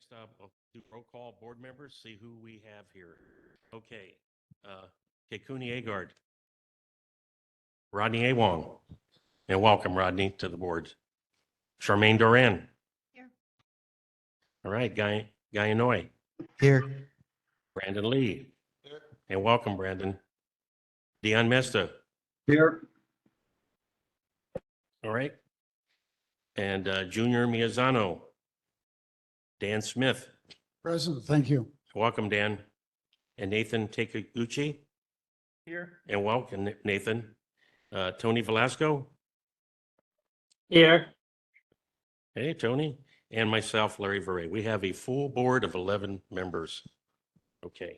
Next up, I'll do roll call board members, see who we have here. Okay. Kekuni Agard. Rodney A. Wong. And welcome, Rodney, to the board. Charmaine Doran. Here. All right, Guy Inouye. Here. Brandon Lee. Here. And welcome, Brandon. Dion Mesta. Here. All right. And Junior Miyazano. Dan Smith. Present, thank you. Welcome, Dan. And Nathan Takeuchi. Here. And welcome, Nathan. Tony Velasco. Here. Hey, Tony. And myself, Larry Verre. We have a full board of 11 members. Okay.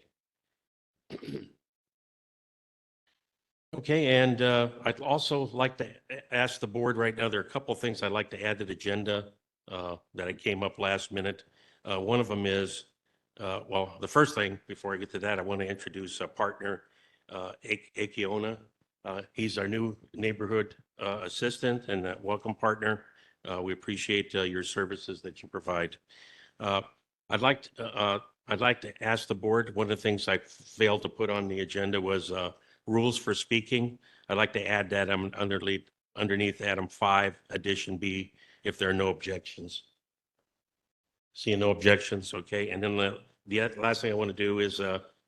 Okay, and I'd also like to ask the board right now, there are a couple of things I'd like to add to the agenda that I came up last minute. One of them is, well, the first thing, before I get to that, I want to introduce a partner, Akiona. He's our new neighborhood assistant and a welcome partner. We appreciate your services that you provide. I'd like to ask the board, one of the things I failed to put on the agenda was rules for speaking. I'd like to add that underneath Item 5, Addition B, if there are no objections. Seeing no objections, okay. And then the last thing I want to do is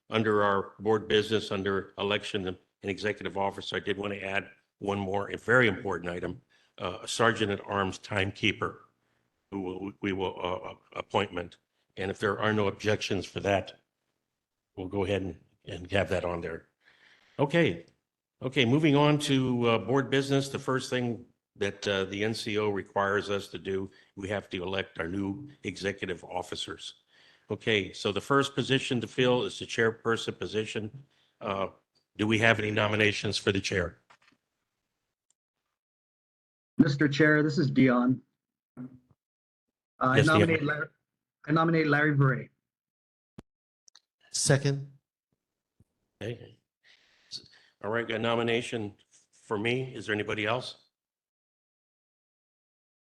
under our board business, under election and executive officer, I did want to add one more, a very important item, a sergeant at arms timekeeper who we will appointment. And if there are no objections for that, we'll go ahead and have that on there. Okay. Okay, moving on to board business. The first thing that the NCO requires us to do, we have to elect our new executive officers. Okay, so the first position to fill is the chairperson position. Do we have any nominations for the chair? Mr. Chair, this is Dion. Yes, Dion. I nominate Larry Verre. Second. Okay. All right, got a nomination for me. Is there anybody else?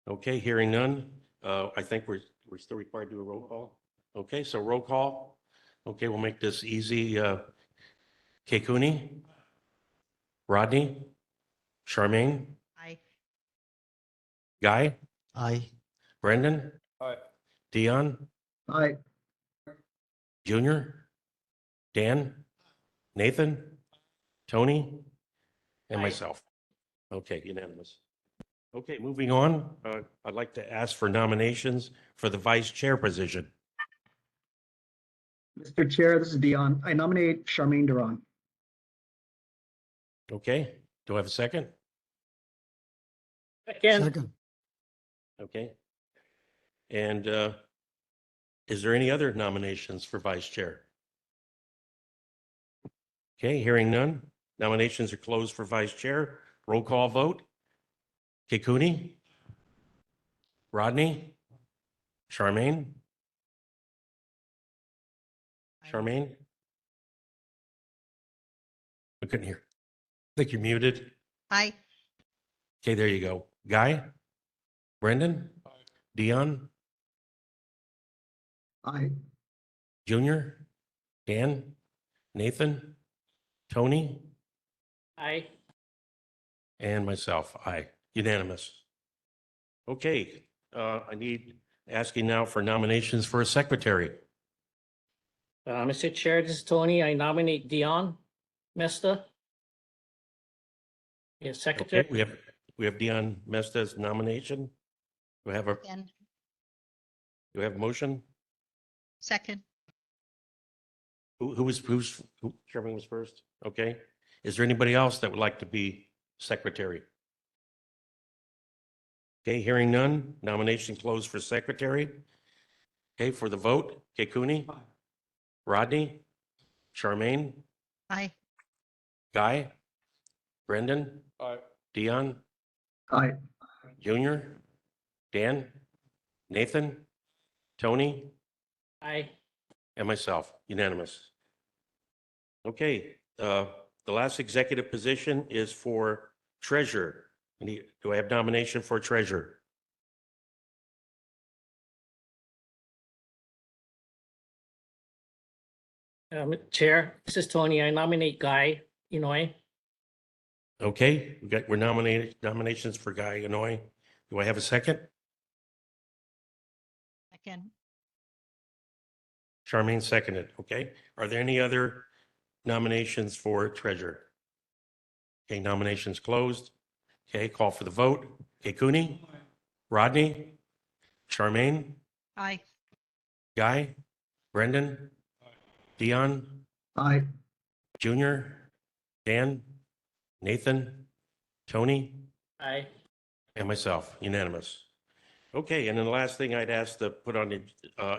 Okay, hearing none. I think we're still required to do a roll call. Okay, so roll call. Okay, we'll make this easy. Kekuni? Rodney? Charmaine? Aye. Guy? Aye. Brendan? Aye. Dion? Aye. Junior? Dan? Nathan? Tony? And Aye. myself. Okay, unanimous. Okay, moving on. I'd like to ask for nominations for the vice chair position. Mr. Chair, this is Dion. I nominate Charmaine Duran. Okay, do I have a second? Second. Second. Okay. And is there any other nominations for vice chair? Okay, hearing none. Nominations are closed for vice chair. Roll call vote. Kekuni? Rodney? Charmaine? Charmaine? I couldn't hear. I think you're muted. Aye. Okay, there you go. Guy? Brendan? Dion? Aye. Junior? Dan? Nathan? Tony? Aye. And myself, aye. Unanimous. Okay, I need asking now for nominations for a secretary. Mr. Chair, this is Tony. I nominate Dion Mesta. Yes, Okay, Secretary. we have Dion Mesta's nomination. Do Again. we have a motion? Second. Who Chairman was first? Okay. Is there anybody else that would like to be secretary? Okay, hearing none. Nomination closed for secretary. Okay, for the vote, Kekuni? Rodney? Charmaine? Aye. Guy? Brendan? Aye. Dion? Aye. Junior? Dan? Nathan? Tony? Aye. And myself, unanimous. Okay, the last executive position is for treasurer. Do I have nomination for treasurer? Chair, this is Tony. I nominate Guy Inoy. Okay, we're nominations for Guy Inouye. Do I have a second? Second. Charmaine seconded, okay. Are there any other nominations for treasurer? Okay, nominations closed. Okay, call for the vote. Okay, Cooney? Rodney? Charmaine? Aye. Guy? Brendan? Dion? Aye. Junior? Dan? Nathan? Tony? Aye. And myself, unanimous. Okay, and then the last thing I'd ask to put on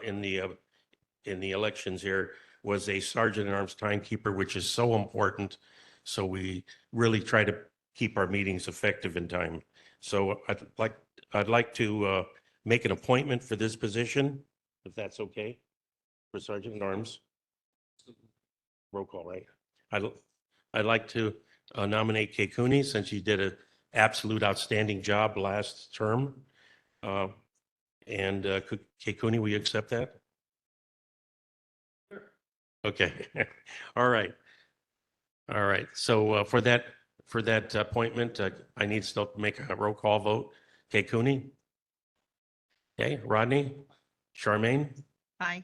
in the elections here was a sergeant at arms timekeeper, which is so important. So we really try to keep our meetings effective in time. So I'd like to make an appointment for this position, if that's okay, for sergeant at arms. Roll call, right? I'd like to nominate Kay Cooney, since she did an absolute outstanding job last term. And Kay Cooney, will you accept that? Okay. All right. All right. So for that appointment, I need still to make a roll call vote. Okay, Cooney? Okay, Rodney? Charmaine? Aye.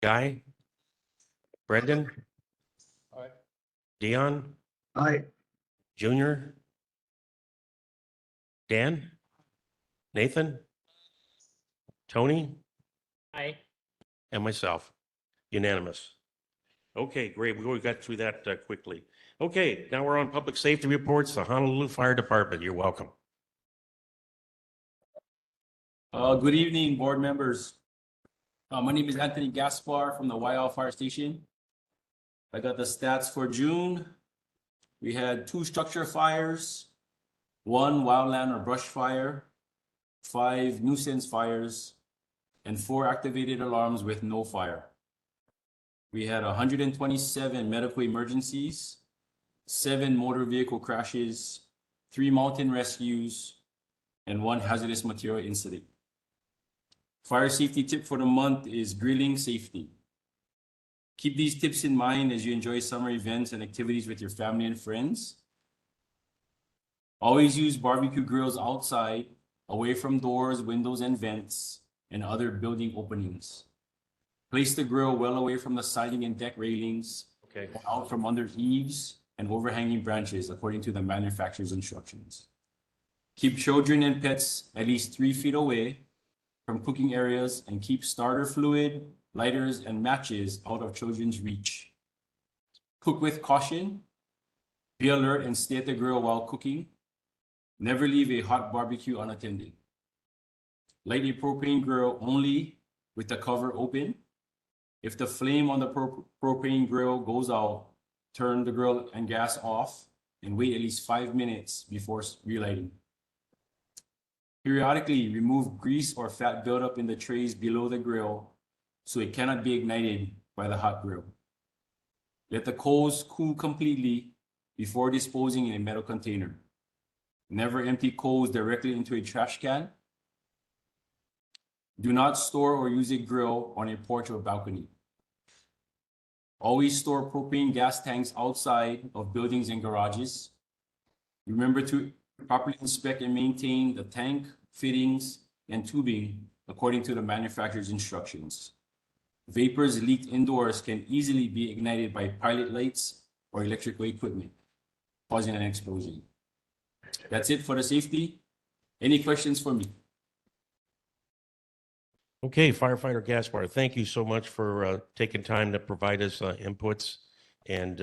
Guy? Brendan? Dion? Aye. Junior? Dan? Nathan? Tony? Aye. And myself. Unanimous. Okay, great. We got through that quickly. Okay, now we're on public safety reports, the Honolulu Fire Department. You're welcome. Good evening, board members. My name is Anthony Gaspar from the Waiau Fire Station. I got the stats for June. We had 2 structure fires, 1 wildland or brush fire, 5 nuisance fires, and 4 activated alarms with no fire. We had 127 medical emergencies, 7 motor vehicle crashes, 3 mountain rescues, and 1 hazardous material incident. Fire safety tip for the month is grilling safety. Keep these tips in mind as you enjoy summer events and activities with your family and friends. Always use barbecue grills outside, away from doors, windows, and vents, and other building openings. Place the grill well away from the siding and deck railings, Okay. out from under eaves and overhanging branches according to the manufacturer's instructions. Keep children and pets at least 3 feet away from cooking areas, and keep starter fluid, lighters, and matches out of children's reach. Cook with caution. Be alert and stay at the grill while cooking. Never leave a hot barbecue unattended. Light a propane grill only with the cover open. If the flame on the propane grill goes out, turn the grill and gas off and wait at least 5 minutes before relighting. Periodically remove grease or fat buildup in the trays below the grill so it cannot be ignited by the hot grill. Let the coals cool completely before disposing in a metal container. Never empty coals directly into a trash can. Do not store or use a grill on a porch or balcony. Always store propane gas tanks outside of buildings and garages. Remember to properly inspect and maintain the tank, fittings, and tubing according to the manufacturer's instructions. Vapors leaked indoors can easily be ignited by pilot lights or electrical equipment, causing an explosion. That's it for the safety. Any questions for me? Okay, firefighter Gaspar, thank you so much for taking time to provide us inputs and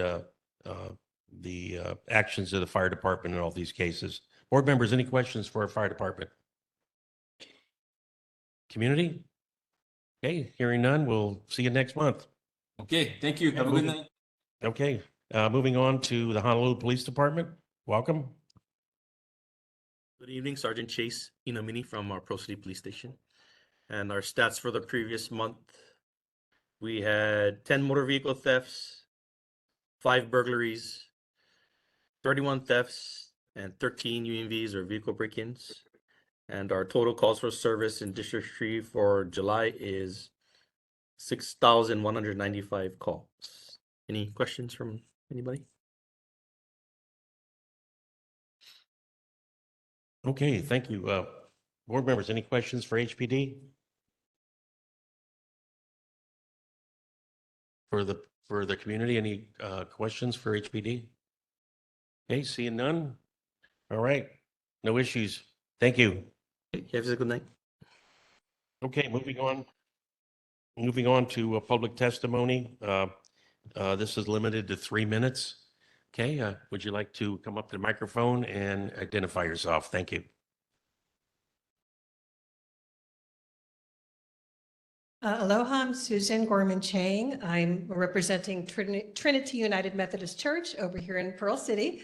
the actions of the fire department in all these cases. Board members, any questions for our fire department? Community? Okay, hearing none, we'll see you next month. Okay, thank you. Have a good night. Okay, moving on to the Honolulu Police Department. Welcome. Good evening, Sergeant Chase Inamini from our Pro City Police Station. And our stats for the previous month, we had 10 motor vehicle thefts, 5 burglaries, 31 thefts, and 13 UMVs or vehicle break-ins. And our total calls for service in District 3 for July is 6,195 calls. Any questions from anybody? Okay, thank you. Board members, any questions for HPD? For the community, any questions for HPD? Okay, seeing none? All right, no issues. Thank you. Okay, have a good night. Okay, moving on. Moving on to public testimony. This is limited to 3 minutes. Okay, would you like to come up to the microphone and identify yourself? Thank you. Aloha, I'm Susan Gorman Chang. I'm representing Trinity United Methodist Church over here in Pearl City.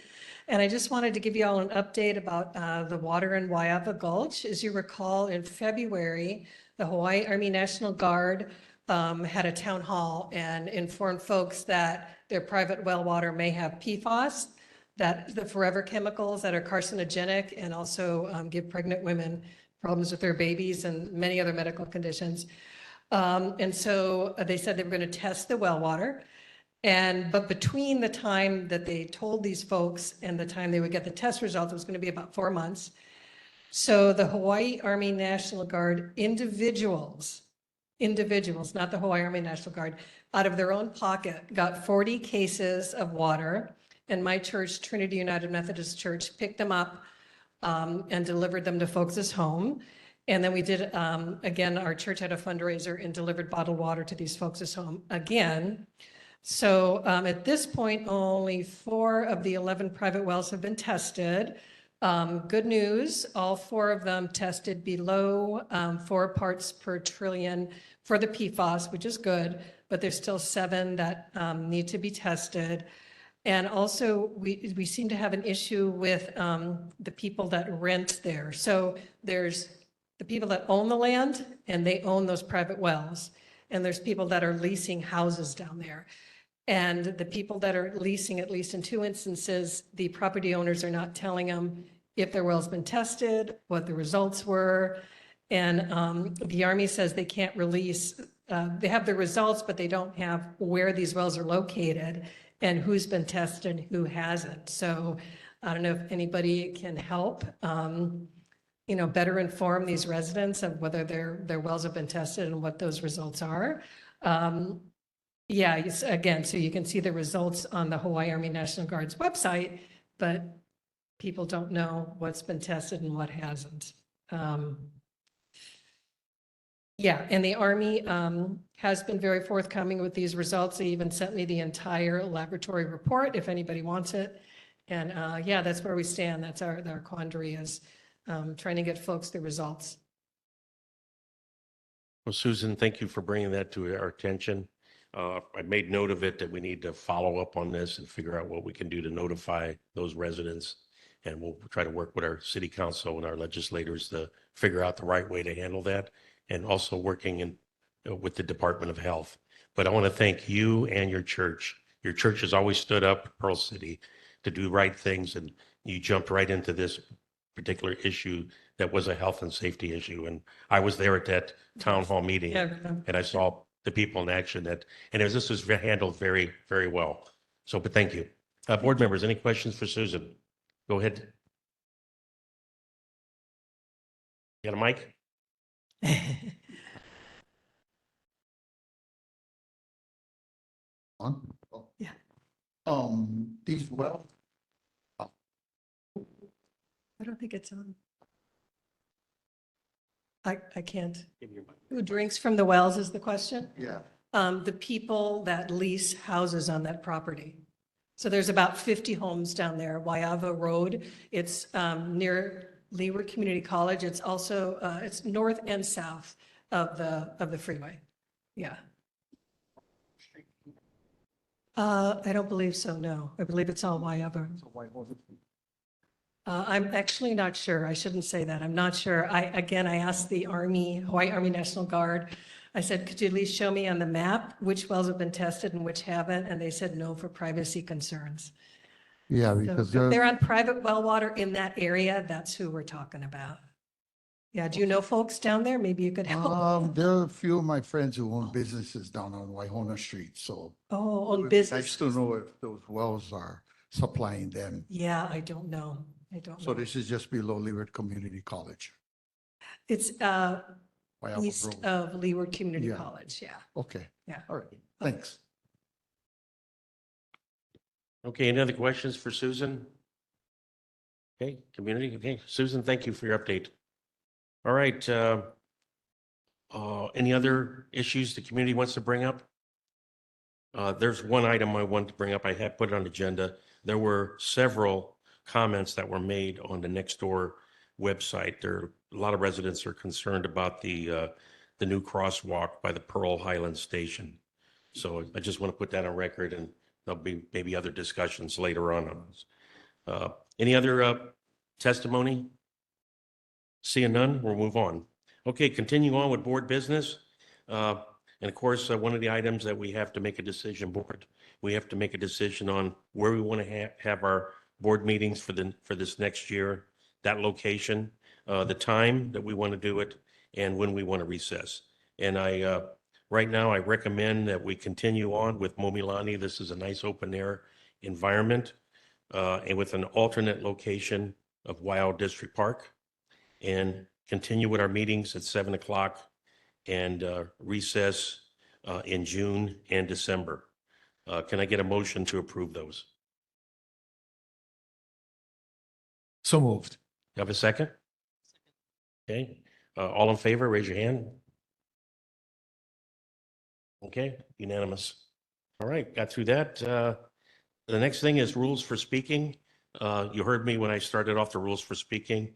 And I just wanted to give you all an update about the water in Waiava Gulch. As you recall, in February, the Hawaii Army National Guard had a town hall and informed folks that their private well water may have PFAS, that the forever chemicals that are carcinogenic and also give pregnant women problems with their babies and many other medical conditions. And so they said they were going to test the well water. But between the time that they told these folks and the time they would get the test results, it was going to be about 4 months. So the Hawaii Army National Guard individuals, not the Hawaii Army National Guard, out of their own pocket, got 40 cases of water. And my church, Trinity United Methodist Church, picked them up and delivered them to folks' home. And then we did, again, our church had a fundraiser and delivered bottled water to these folks' home again. So at this point, only 4 of the 11 private wells have been tested. Good news, all 4 of them tested below 4 parts per trillion for the PFAS, which is good, but there's still 7 that need to be tested. And also, we seem to have an issue with the people that rent there. So there's the people that own the land and they own those private wells. And there's people that are leasing houses down there. And the people that are leasing, at least in 2 instances, the property owners are not telling them if their well's been tested, what the results were. And the Army says they can't release, they have the results, but they don't have where these wells are located and who's been tested and who hasn't. So I don't know if anybody can help, better inform these residents of whether their wells have been tested and what those results are. Yeah, again, so you can see the results on the Hawaii Army National Guard's website, but people don't know what's been tested and what hasn't. Yeah, and the Army has been very forthcoming with these results. They even sent me the entire laboratory report if anybody wants it. And yeah, that's where we stand. That's our quandary is trying to get folks the results. Well, Susan, thank you for bringing that to our attention. I made note of it that we need to follow up on this and figure out what we can do to notify those residents. And we'll try to work with our city council and our legislators to figure out the right way to handle that, and also working with the Department of Health. But I want to thank you and your church. Your church has always stood up, Pearl City, to do right things, and you jumped right into this particular issue that was a health and safety issue. And I was there at that town hall meeting, Yeah. and I saw the people in action this was handled very, very well. So, but thank you. Board members, any questions for Susan? Go ahead. You got a mic? Yeah. These wells, I don't think it's on. I can't. Give me your mic. Who drinks from the wells is the question? yeah. The people that lease houses on that property. So there's about 50 homes down there, Waiava Road. It's near Leeward Community College. It's also, it's north and south of the freeway. Yeah. I don't believe so, no. I believe it's all Waiava. I'm actually not sure. I shouldn't say that. I'm not sure. I asked the Hawaii Army National Guard. I said, could you at least show me on the map which wells have been tested and which haven't? And they said no for privacy concerns. Yeah, So because if they're on private well water in that area, that's who we're talking about. Yeah, do you know folks down there? Maybe you could help. There are a few of my friends who own businesses down on Waihona Street, so. Oh, it on would be business. Nice to know if those wells are supplying them. Yeah, I don't know. I don't So know. this is just below Leeward Community College. It's Waiapa east Road. of Leeward Community Yeah. College, yeah. Okay. Yeah. All right, thanks. Okay, any other questions for Susan? Okay, community, okay. Susan, thank you for your update. All right, any other issues the community wants to bring up? There's one item I want to bring up. I have put it on the agenda. There were several comments that were made on the Nextdoor website. A lot of residents are concerned about the new crosswalk by the Pearl Highland Station. So I just want to put that on record, and there'll be maybe other discussions later on this. Any other testimony? Seeing none, we'll move on. Okay, continue on with board business. And of course, one of the items that we have to make a decision, board, we have to make a decision on where we want to have our board meetings for this next year, that location, the time that we want to do it, and when we want to recess. And right now, I recommend that we continue on with Momilani. This is a nice open air environment, and with an alternate location of Wild District Park, and continue with our meetings at 7 o'clock and recess in June and December. Can I get a motion to approve those? So moved. You have a second? Okay, all in favor, raise your hand. Okay, unanimous. All right, got through that. The next thing is rules for speaking. You heard me when I started off the rules for speaking.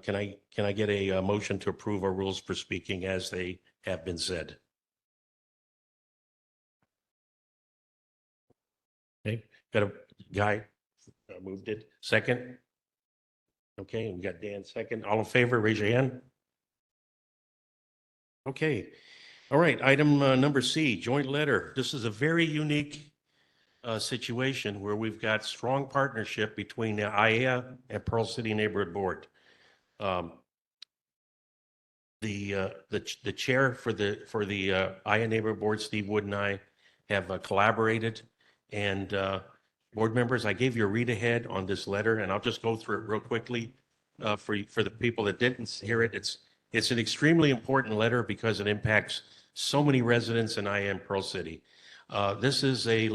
Can I get a motion to approve our rules for speaking as they have been said? Okay, got a guy moved it. Second? Okay, we got Dan second. All in favor, raise your hand. Okay, all right, item number C, joint letter. This is a very unique situation where we've got strong partnership between the IAEA and Pearl City Neighborhood Board. The chair for the IAEA Neighborhood Board, Steve Wood, and I have collaborated. And board members, I gave you a read ahead on this letter, and I'll just go through it real quickly for the people that didn't hear it. It's an extremely important letter because it impacts so many residents in IAEA Pearl City. This is a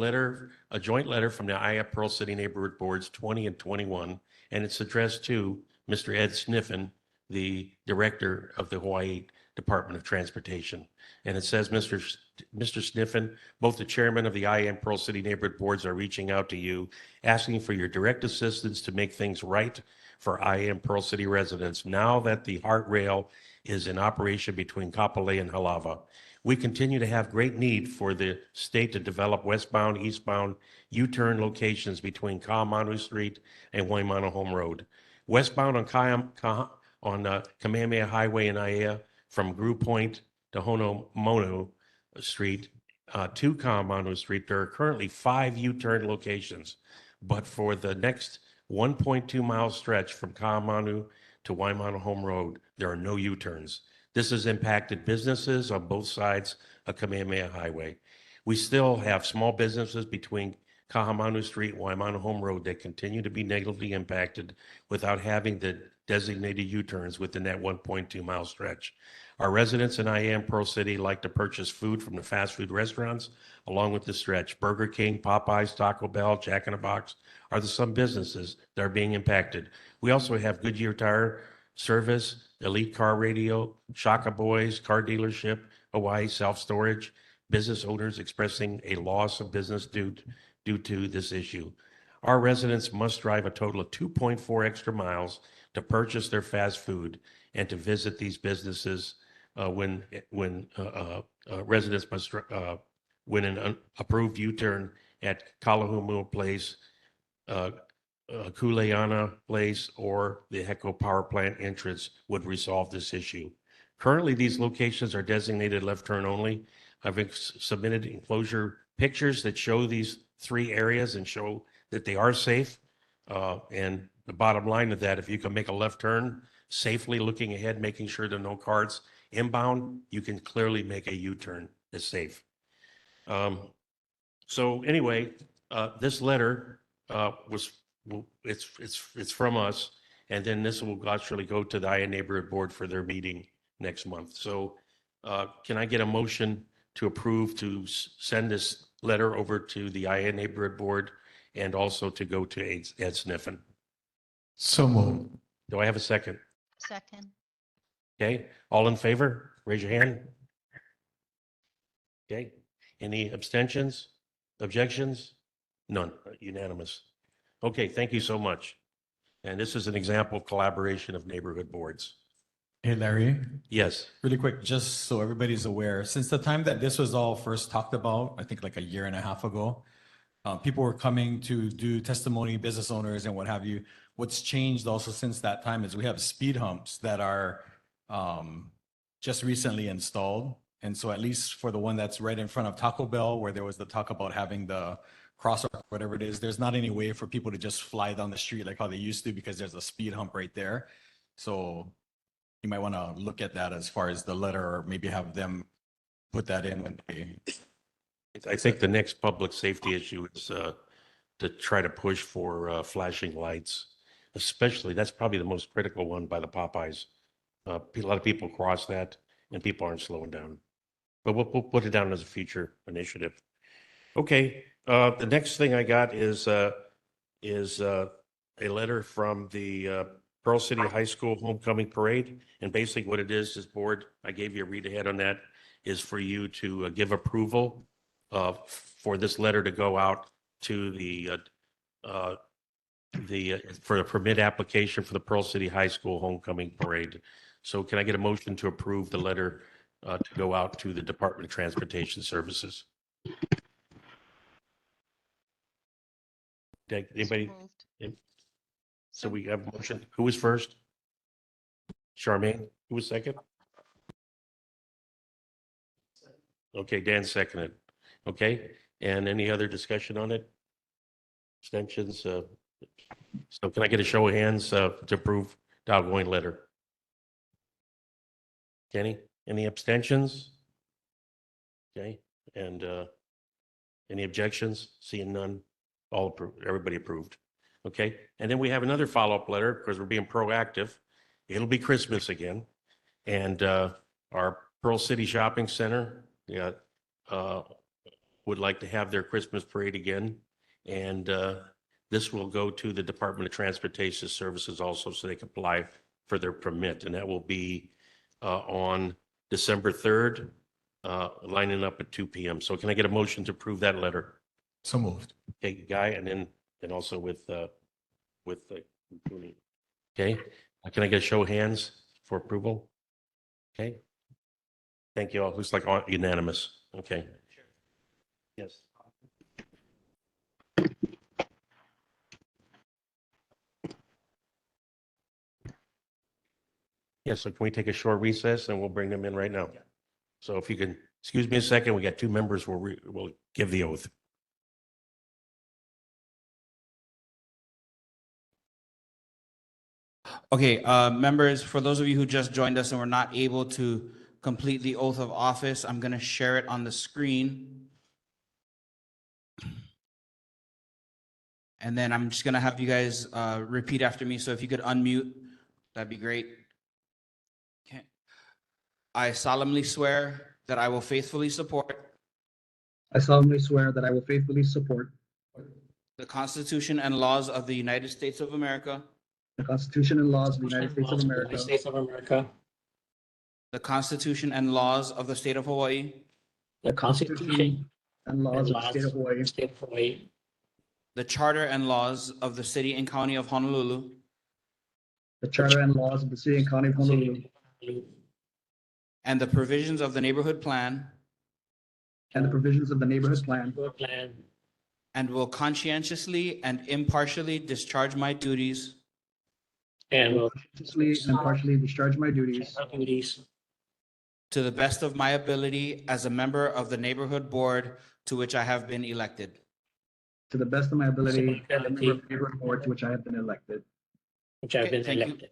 joint letter from the IAEA Pearl City Neighborhood Boards 20 and 21, and it's addressed to Mr. Ed Sniffen, the director of the Hawaii Department of Transportation. And it says, Mr. Sniffen, both the chairman of the IAEA and Pearl City Neighborhood Boards are reaching out to you, asking for your direct assistance to make things right for IAEA and Pearl City residents now that the HART rail is in operation between Kapolei and Halava. We continue to have great need for the state to develop westbound, eastbound U-turn locations between Kaamanu Street and Waimano Home Road. Westbound on Kamehameha Highway in Aiea from Grew Point to Honomono Street to Kaamanu Street, there are currently 5 U-turn locations. But for the next 1.2 mile stretch from Kaamanu to Waimano Home Road, there are no U-turns. This has impacted businesses on both sides of Kamehameha Highway. We still have small businesses between Kahamanu Street and Waimano Home Road that continue to be negatively impacted without having the designated U-turns within that 1.2 mile stretch. Our residents in IAEA Pearl City like to purchase food from the fast food restaurants along with the stretch. Burger King, Popeyes, Taco Bell, Jack in the Box are some businesses that are being impacted. We also have Goodyear Tire Service, Elite Car Radio, Shaka Boys, Car Dealership, Hawaii Self-Storage, business owners expressing a loss of business due to this issue. Our residents must drive a total of 2.4 extra miles to purchase their fast food and to visit these businesses when residents must when an approved U-turn at Kalahumua Place, Kuleana Place, or the Heko Power Plant entrance would resolve this issue. Currently, these locations are designated left turn only. I've submitted enclosure pictures that show these 3 areas and show that they are safe. And the bottom line of that, if you can make a left turn safely looking ahead, making sure there are no cars inbound, you can clearly make a U-turn. It's safe. So anyway, this letter it's from us, and then this will actually go to the IA Neighborhood Board for their meeting next month. So can I get a motion to approve to send this letter over to the IA Neighborhood Board and also to go to Ed Sniffen? So moved. Do I have a second? Second. Okay, all in favor, raise your hand. Okay, any abstentions, objections? None, unanimous. Okay, thank you so much. And this is an example of collaboration of neighborhood boards. Hey, Larry, Yes, really quick, just so everybody's aware, since the time that this was all first talked about, I think like a year and a half ago, people were coming to do testimony, business owners and what have you. What's changed also since that time is we have speed humps that are just recently installed. And so at least for the one that's right in front of Taco Bell, where there was the talk about having the crosswalk, whatever it is, there's not any way for people to just fly down the street like how they used to because there's a speed hump right there. So you might want to look at that as far as the letter, or maybe have them put that in when they. I think the next public safety issue is to try to push for flashing lights, especially, that's probably the most critical one by the Popeyes. A lot of people cross that and people aren't slowing down. But we'll put it down as a future initiative. Okay, the next thing I got is a letter from the Pearl City High School Homecoming Parade. And basically what it is board, I gave you a read ahead on that, is for you to give approval for this letter to go out to for a permit application for the Pearl City High School Homecoming Parade. So can I get a motion to approve the letter to go out to the Department of Transportation Services? Anybody? Moved. So we have a motion. Who was first? Charmaine, who was second? Okay, Dan seconded. Okay, and any other discussion on it? Extensions? So can I get a show of hands to approve the outgoing letter? Kenny, any abstentions? Okay, and any objections? Seeing none, all approved, everybody approved. Okay, and then we have another follow-up letter because we're being proactive. It'll be Christmas again. And our Pearl City Shopping Center would like to have their Christmas parade again. And this will go to the Department of Transportation Services also so they can apply for their permit. And that will be on December 3rd, lining up at 2 p.m. So can I get a motion to approve that letter? So moved. Okay, Guy, and also with okay, can I get a show of hands for approval? Okay, thank you all. Looks like unanimous. Okay. Yes. Yes, so can we take a short recess and we'll bring them in right now? So if you can, excuse me a second, we got two members, we'll give the oath. Okay, members, for those of you who just joined us and were not able to complete the oath of office, I'm going to share it on the screen. And then I'm just going to have you guys repeat after me. So if you could unmute, that'd be great. Okay. I solemnly swear that I will faithfully support I solemnly swear that I will faithfully support the Constitution and laws of the United States of America, the Constitution and laws of the United States of United America, States of America, the Constitution and laws of the state of Hawaii, the Constitution and laws of the state of Hawaii, State of Hawaii, the charter and laws of the city and county of Honolulu, the charter and laws of the city and county of Honolulu, and the provisions of the neighborhood plan, and the provisions of the neighborhood plan, plan, and will conscientiously and impartially discharge my duties and will consciously and impartially discharge my duties duties to the best of my ability as a member of the neighborhood board to which I have been elected. to the best of my ability, To my as a member of the neighborhood board to which I have been elected. which have Okay, been thank you. elected.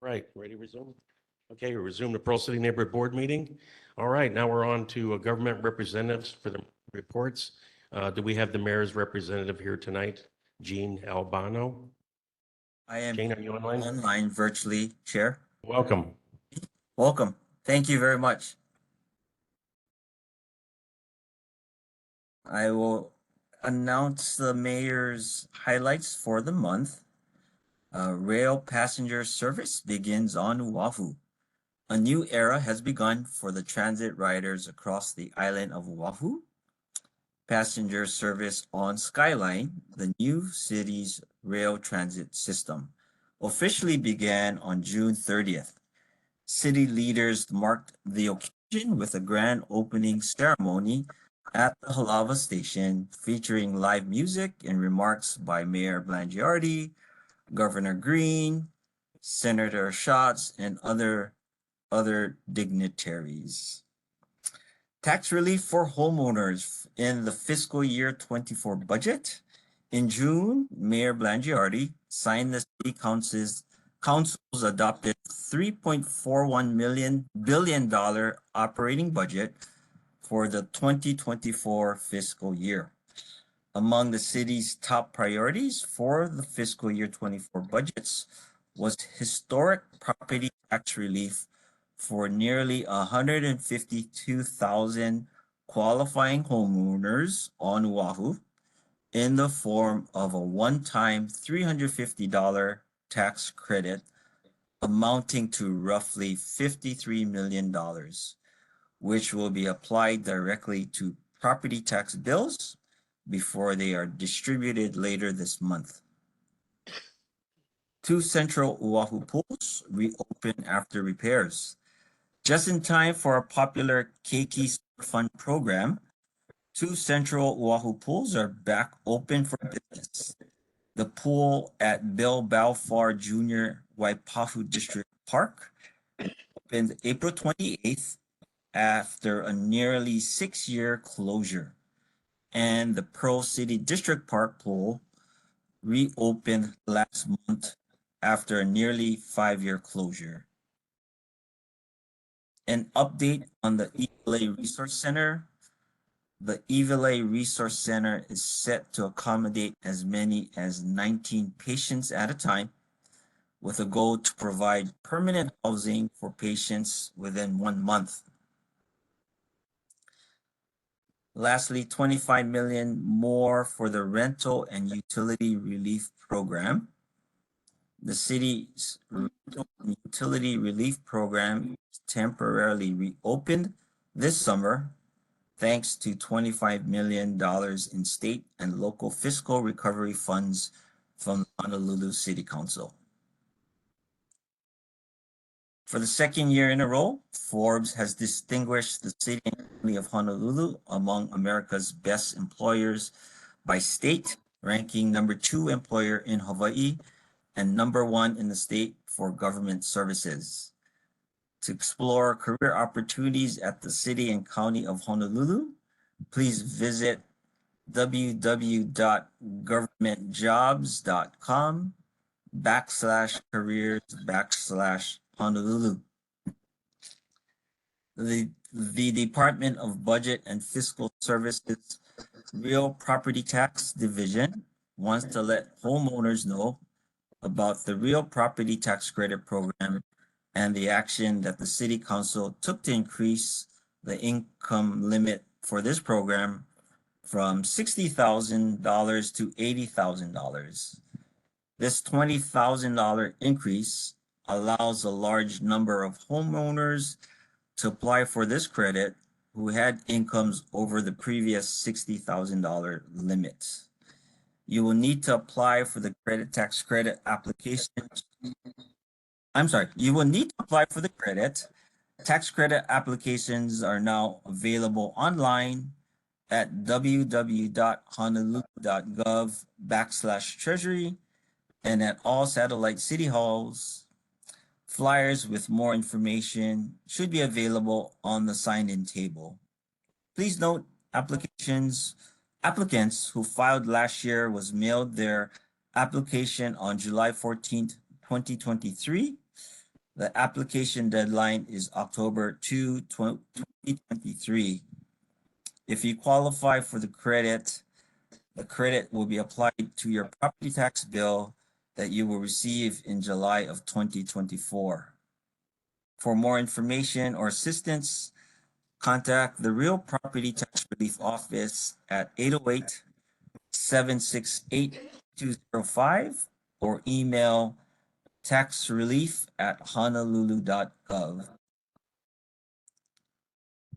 Right, ready to resume? Okay, we resume the Pearl City Neighborhood Board meeting. All right, now we're on to government representatives for the reports. Do we have the mayor's representative here tonight? Jean Albano? I am Jane, are you online? online virtually, Chair. Welcome. Welcome. Thank you very much. I will announce the mayor's highlights for the month. Rail passenger service begins on Oahu. A new era has begun for the transit riders across the island of Oahu. Passenger service on Skyline, the new city's rail transit system, officially began on June 30th. City leaders marked the occasion with a grand opening ceremony at the Halava station featuring live music and remarks by Mayor Blangiardi, Governor Green, Senator Schatz, and other dignitaries. Tax relief for homeowners in the fiscal year 24 budget. In June, Mayor Blangiardi signed the city council's adopted $3.41 billion operating budget for the 2024 fiscal year. Among the city's top priorities for the fiscal year 24 budgets was historic property tax relief for nearly 152,000 qualifying homeowners on Oahu in the form of a one-time $350 tax credit amounting to roughly $53 million, which will be applied directly to property tax bills before they are distributed later this month. 2 central Oahu pools reopen after repairs. Just in time for a popular Keiki Fund program, 2 central Oahu pools are back open for business. The pool at Bill Balfour Jr. Waipahu District Park opened April 28th after a nearly 6-year closure, and the Pearl City District Park pool reopened last month after a nearly 5-year closure. An update on the EVLA Resource Center. The EVLA Resource Center is set to accommodate as many as 19 patients at a time, with a goal to provide permanent housing for patients within 1 month. Lastly, $25 million more for the rental and utility relief program. The city's rental and utility relief program is temporarily reopened this summer thanks to $25 million in state and local fiscal recovery funds from Honolulu City Council. For the second year in a row, Forbes has distinguished the city and county of Honolulu among America's best employers by state, ranking number 2 employer in Hawaii and number 1 in the state for government services. To explore career opportunities at the city and county of Honolulu, please visit www.governmentjobs.com/careers/Honolulu. The Department of Budget and Fiscal Services Real Property Tax Division wants to let homeowners know about the Real Property Tax Credit Program and the action that the City Council took to increase the income limit for this program from $60,000 to $80,000. This $20,000 increase allows a large number of homeowners to apply for this credit who had incomes over the previous $60,000 limit. You will need to apply for the tax credit application. You will need to apply for the credit. Tax credit applications are now available online at www.honolulu.gov/treasury and at all satellite city halls. Flyers with more information should be available on the sign-in table. Please note, applicants who filed last year was mailed their application on July 14th, 2023. The application deadline is October 2, 2023. If you qualify for the credit will be applied to your property tax bill that you will receive in July of 2024. For more information or assistance, contact the Real Property Tax Relief Office at 808-768-205 or email taxrelief@honolulu.gov.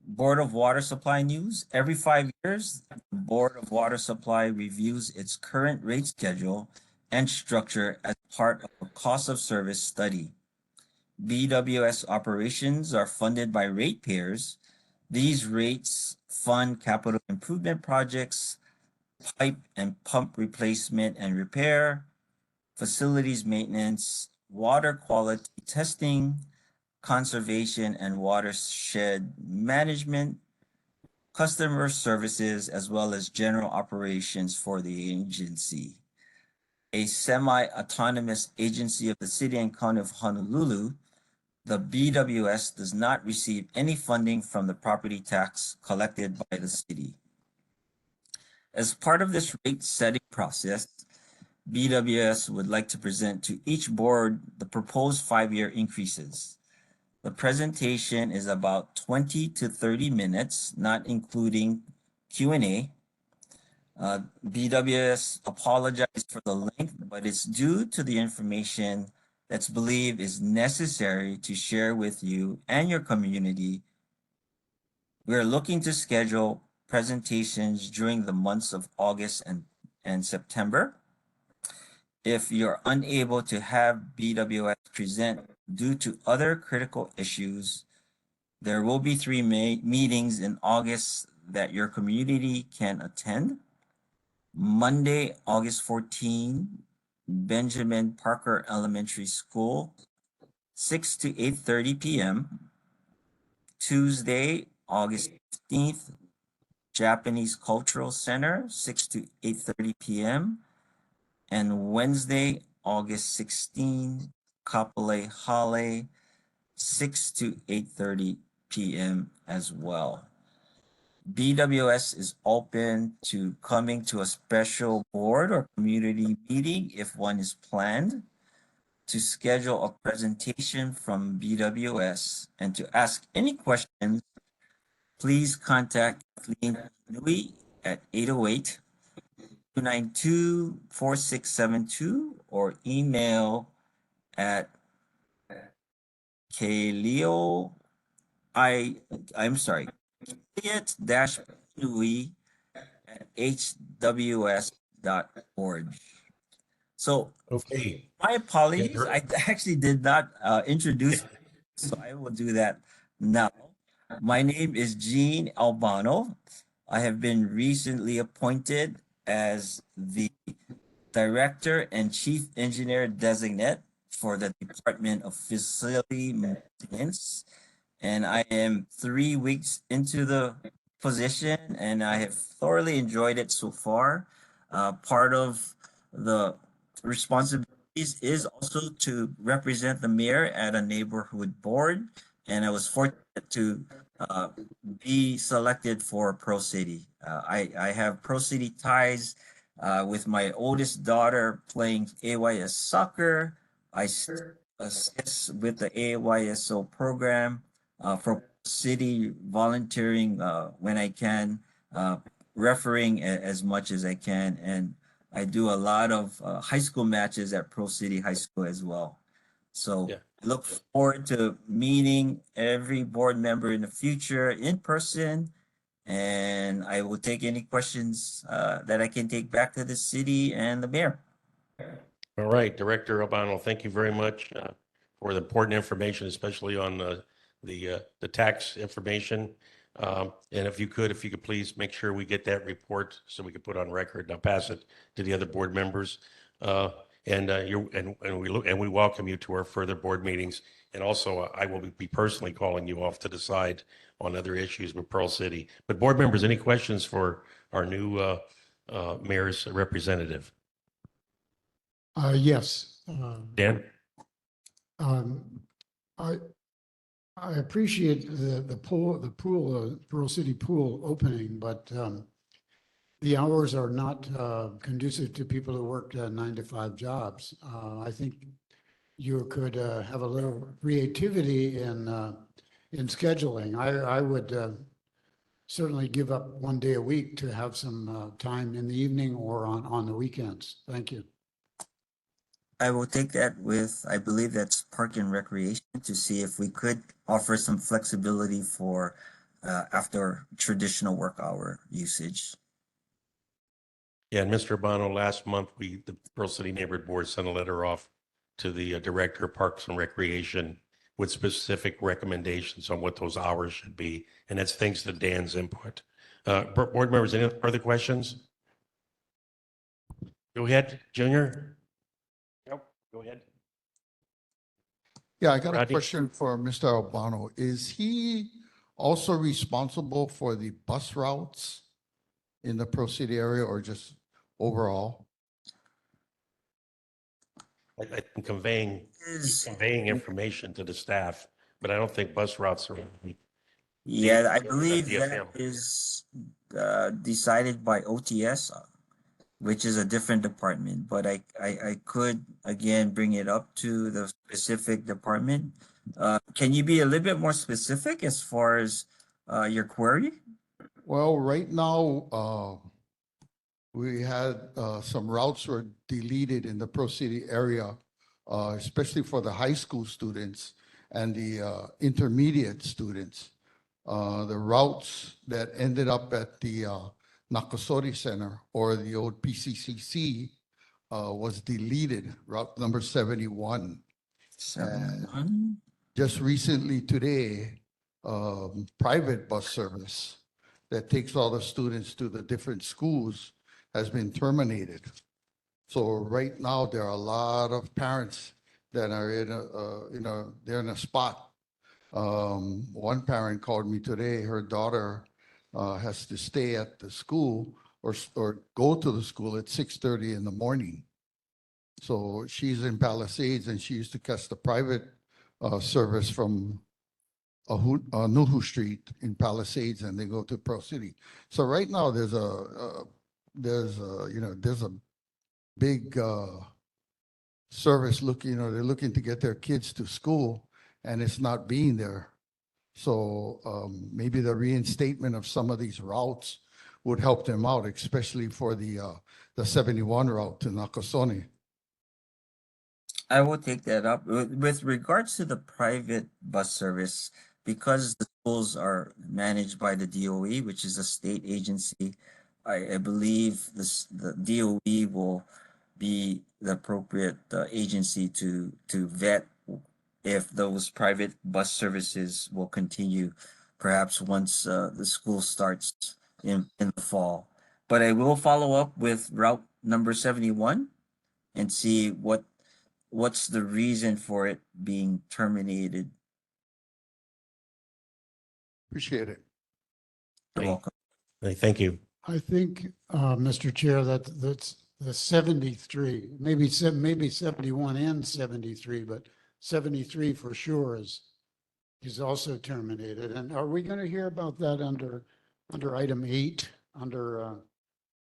Board of Water Supply news. Every 5 years, the Board of Water Supply reviews its current rate schedule and structure as part of a cost of service study. BWS operations are funded by ratepayers. These rates fund capital improvement projects, pipe and pump replacement and repair, facilities maintenance, water quality testing, conservation and watershed management, customer services, as well as general operations for the agency. A semi-autonomous agency of the City and County of Honolulu, the BWS does not receive any funding from the property tax collected by the city. As part of this rate setting process, BWS would like to present to each board the proposed 5-year increases. The presentation is about 20 to 30 minutes, not including Q&A. BWS apologized for the length, but it's due to the information that's believed is necessary to share with you and your community. We're looking to schedule presentations during the months of August and September. If you're unable to have BWS present due to other critical issues, there will be 3 meetings in August that your community can attend. Monday, August 14, Benjamin Parker Elementary School, 6 to 8:30 p.m. Tuesday, August 15th, Japanese Cultural Center, 6 to 8:30 p.m. And Wednesday, August 16, Kapolei Hale, 6 to 8:30 p.m. as well. BWS is open to coming to a special board or community meeting if one is planned. To schedule a presentation from BWS and to ask any questions, please contact Kathleen Nui at 808-292-4672 or email at Kaleo, I'm sorry, Elliot-Nui at hws.org. So Okay. my apologies, Yeah, I actually did not introduce, so I will do that now. My name is Gene Albano. I have been recently appointed as the Director and Chief Engineer Designate for the Department of Facility Maintenance. And I am 3 weeks into the position and I have thoroughly enjoyed it so far. Part of the responsibilities is also to represent the mayor at a neighborhood board. And I was fortunate to be selected for Pro City. I have Pro City ties with my oldest daughter playing AYS soccer. I assist with the AYSO program for city, volunteering when I can, refereeing as much as I can, and I do a lot of high school matches at Pro City High School as well. So Yeah. look forward to meeting every board member in the future in person, and I will take any questions that I can take back to the city and the mayor. All right, Director Albano, thank you very much for the important information, especially on the tax information. And if you could please make sure we get that report so we can put on record. And I'll pass it to the other board members. And we welcome you to our further board meetings. And also, I will be personally calling you off to decide on other issues with Pearl City. But board members, any questions for our new mayor's representative? Yes. Dan? Um, I, I appreciate the pool, Pearl City pool opening, but the hours are not conducive to people who work 9 to 5 jobs. I think you could have a little creativity in scheduling. I would certainly give up one day a week to have some time in the evening or on the weekends. Thank you. I will take that with, I believe that's Park and Recreation, to see if we could offer some flexibility for after traditional work hour usage. Yeah, and Mr. Urbano, last month, the Pearl City Neighborhood Board sent a letter off to the Director of Parks and Recreation with specific recommendations on what those hours should be, and that's thanks to Dan's input. Board members, any other questions? Go ahead, Junior. Nope, go ahead. Yeah, I got a Rodney? question for Mr. Albano. Is he also responsible for the bus routes in the Pearl City area or just overall? I'm conveying information to the staff, but I don't think bus routes are. Yeah, I the believe that DFM. is decided by OTS, which is a different department, but I could again bring it up to the specific department. Can you be a little bit more specific as far as your query? Well, right now, we had some routes were deleted in the Pearl City area, especially for the high school students and the intermediate students. The routes that ended up at the Nakasori Center or the old PCCC was deleted, route number 71. 71. Just recently today, private bus service that takes all the students to the different schools has been terminated. So right now, there are a lot of parents that are they're in a spot. One parent called me today, her daughter has to stay at the school or go to the school at 6:30 in the morning. So she's in Palisades and she used to catch the private service from Nuhu Street in Palisades and they go to Pearl City. So right now there's a big service looking, they're looking to get their kids to school and it's not being there. So maybe the reinstatement of some of these routes would help them out, especially for the 71 route to Nakasone. I will take that up. With regards to the private bus service, because the schools are managed by the DOE, which is a state agency, I believe the DOE will be the appropriate agency to vet if those private bus services will continue, perhaps once the school starts in the fall. But I will follow up with route number 71 and see what's the reason for it being terminated. Appreciate it. You're welcome. Thank you. I think, Mr. Chair, that's the 73, maybe 71 and 73, but 73 for sure is also terminated. And are we going to hear about that under item 8, under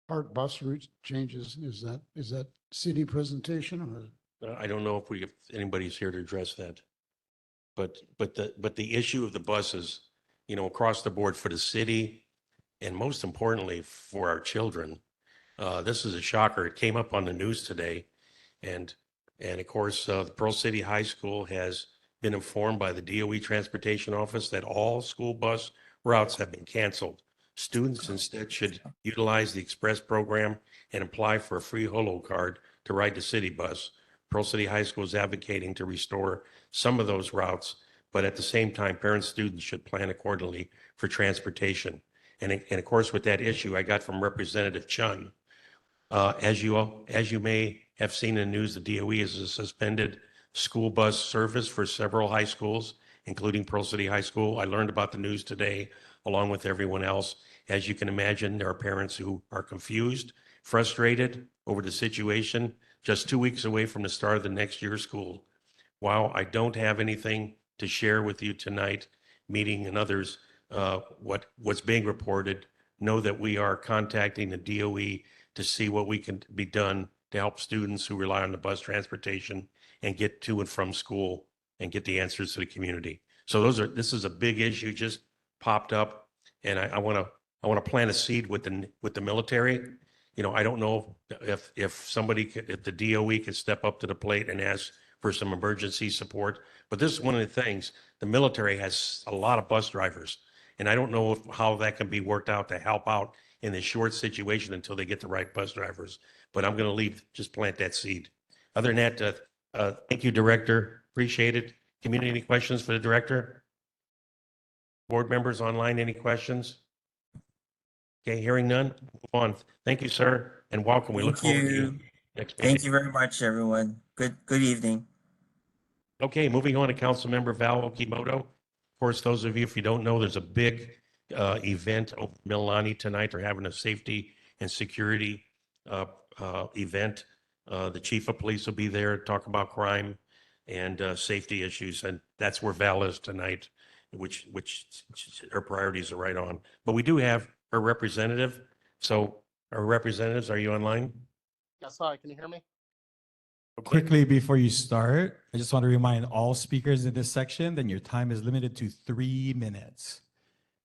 part bus route changes? Is that city presentation or? I don't know if anybody's here to address that. But the issue of the buses, across the board for the city and most importantly for our children, this is a shocker. It came up on the news today. And of course, the Pearl City High School has been informed by the DOE Transportation Office that all school bus routes have been canceled. Students instead should utilize the express program and apply for a free holo card to ride the city bus. Pearl City High School is advocating to restore some of those routes, but at the same time, parents, students should plan accordingly for transportation. And of course, with that issue, I got from Representative Chun. As you may have seen in the news, the DOE has suspended school bus service for several high schools, including Pearl City High School. I learned about the news today, along with everyone else. As you can imagine, there are parents who are confused, frustrated over the situation, just 2 weeks away from the start of the next year's school. While I don't have anything to share with you tonight, meeting and others, what's being reported. Know that we are contacting the DOE to see what we can be done to help students who rely on the bus transportation and get to and from school and get the answers to the community. So this is a big issue just popped up, and I want to plant a seed with the military. You know, I don't know if if the DOE could step up to the plate and ask for some emergency support, but this is one of the things. The military has a lot of bus drivers, and I don't know how that can be worked out to help out in this short situation until they get the right bus drivers. But I'm going to just plant that seed. Other than that, thank you, Director. Appreciate it. Community, any questions for the Director? Board members online, any questions? Okay, hearing none, move on. Thank you, sir, and welcome. We look Thank forward to you you. next Thank meeting. you very much, everyone. Good evening. Okay, moving on to Councilmember Val Okimoto. Of course, those of you, if you don't know, there's a big event over Mililani tonight. They're having a safety and security event. The chief of police will be there to talk about crime and safety issues, and that's where Val is tonight, which her priorities are right on. But we do have her representative. So our representatives, are you online? Yes, hi, can you hear me? Okay. Quickly before you start, I just want to remind all speakers in this section that your time is limited to 3 minutes.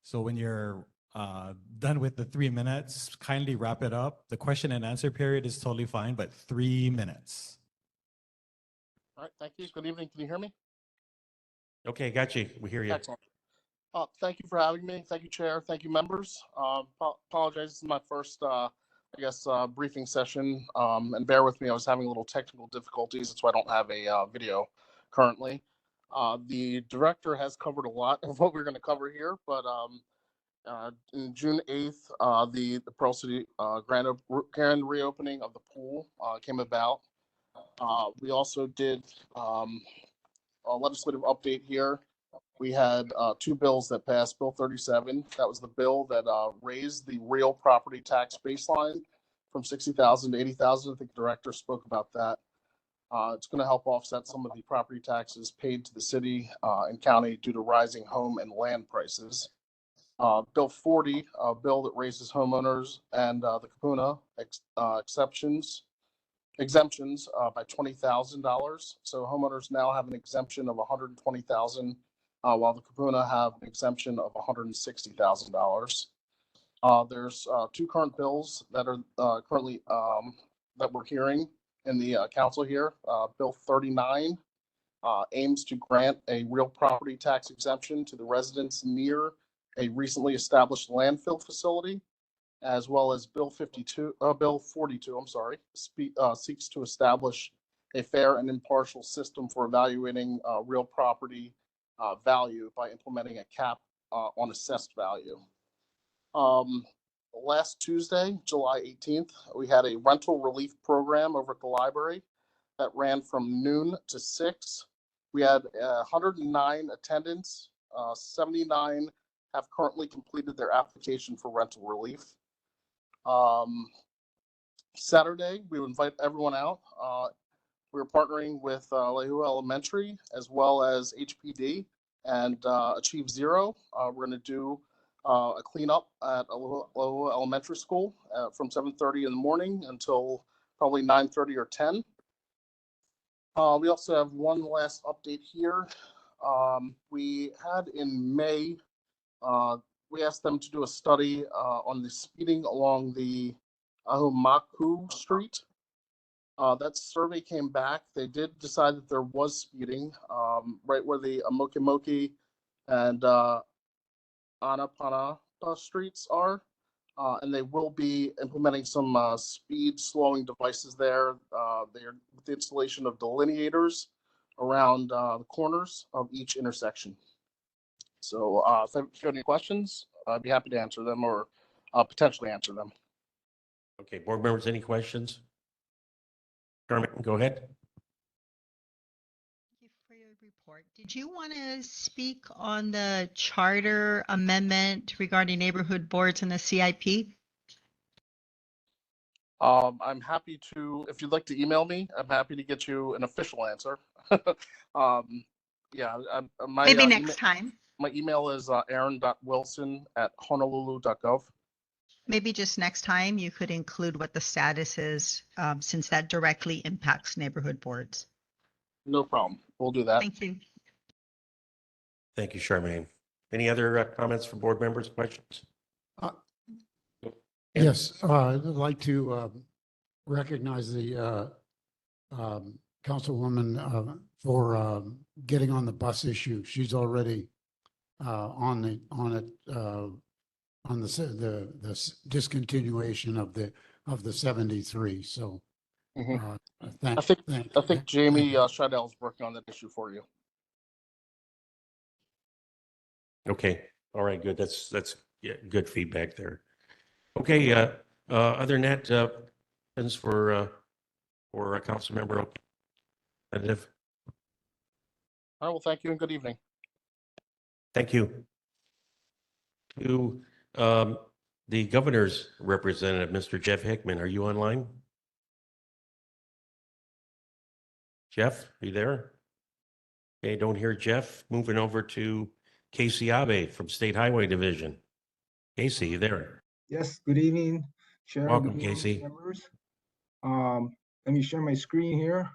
So when you're done with the 3 minutes, kindly wrap it up. The question and answer period is totally fine, but 3 minutes. All right, thank you. Good evening. Can you hear me? Okay, got you. We hear you. Excellent. Thank you for having me. Thank you, Chair. Thank you, members. Apologize. This is my first, briefing session. And bear with me. I was having a little technical difficulties. That's why I don't have a video currently. The director has covered a lot of what we're going to cover here, but in June 8th, the Pearl City grand reopening of the pool came about. We also did a legislative update here. We had two bills that passed. Bill 37, that was the bill that raised the real property tax baseline from 60,000 to 80,000. I think the director spoke about that. It's going to help offset some of the property taxes paid to the city and county due to rising home and land prices. Bill 40, a bill that raises homeowners and the Kapuna exemptions by $20,000. So homeowners now have an exemption of $120,000, while the Kapuna have an exemption of $160,000. There's two current bills that are currently that we're hearing in the council here. Bill 39 aims to grant a real property tax exemption to the residents near a recently established landfill facility, as well as Bill 42, I'm sorry, seeks to establish a fair and impartial system for evaluating real property value by implementing a cap on assessed value. Last Tuesday, July 18th, we had a rental relief program over at the library that ran from noon to 6. We had 109 attendants. 79 have currently completed their application for rental relief. Saturday, we would invite everyone out. We're partnering with Lehu Elementary as well as HPD and Achieve Zero. We're going to do a cleanup at Lehu Elementary School from 7:30 in the morning until probably 9:30 or 10. We also have one last update here. We had in May, we asked them to do a study on the speeding along the Ahumaku Street. That survey came back. They did decide that there was speeding right where the Amoki and Anapana streets are. And they will be implementing some speed slowing devices there. They're with the installation of delineators around the corners of each intersection. So if you have any questions, I'd be happy to answer them or potentially answer them. Okay, board members, any questions? Carmen, go ahead. Thank you for your report. Did you want to speak on the charter amendment regarding neighborhood boards and the CIP? I'm happy to, if you'd like to email me, I'm happy to get you an official answer. Yeah, my Maybe email, next time. my email is aaron.wilson@honolulu.gov. Maybe just next time you could include what the status is, since that directly impacts neighborhood boards. No problem. We'll do that. Thank you. Thank you, Charmaine. Any other comments from board members, questions? Yes, I'd like to recognize the Councilwoman for getting on the bus issue. She's already on it on the discontinuation of the 73. So Mhm. thank I think Jamie Scheidel is working on that issue for you. Okay, all right, good. That's yeah, good feedback there. Okay, other than that, things for a council member representative. All right, well, thank you and good evening. Thank you. To the governor's representative, Mr. Jeff Hickman, are you online? Jeff, are you there? Okay, don't hear Jeff. Moving over to Casey Abe from State Highway Division. Casey, you there? Yes, good evening, Chair. Welcome, Good evening, Casey. members. Let me share my screen here.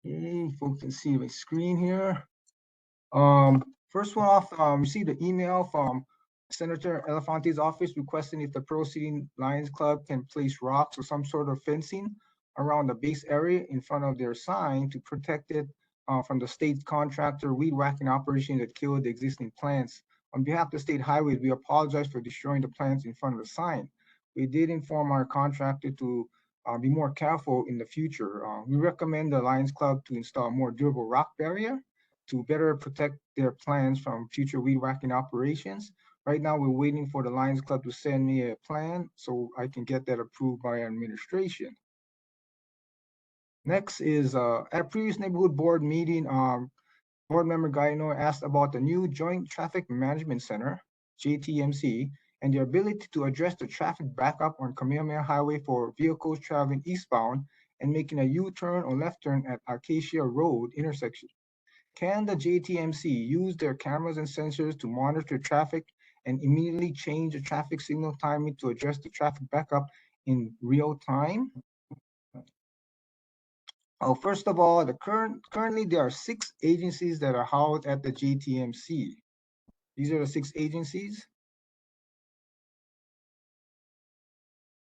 Okay, folks can see my screen here. First one off, received an email from Senator Elefante's office requesting if the proceeding Lions Club can place rocks or some sort of fencing around the base area in front of their sign to protect it from the state contractor weed whacking operation that killed the existing plants. On behalf of the state highways, we apologize for destroying the plants in front of the sign. We did inform our contractor to be more careful in the future. We recommend the Lions Club to install a more durable rock barrier to better protect their plans from future weed whacking operations. Right now, we're waiting for the Lions Club to send me a plan so I can get that approved by our administration. Next is at a previous neighborhood board meeting, board member Gaino asked about the new Joint Traffic Management Center, JTMC, and their ability to address the traffic backup on Kamehameha Highway for vehicles traveling eastbound and making a U-turn or left turn at Acacia Road intersection. Can the JTMC use their cameras and sensors to monitor traffic and immediately change the traffic signal timing to address the traffic backup in real time? Oh, first of all, currently there are 6 agencies that are housed at the JTMC. These are the 6 agencies.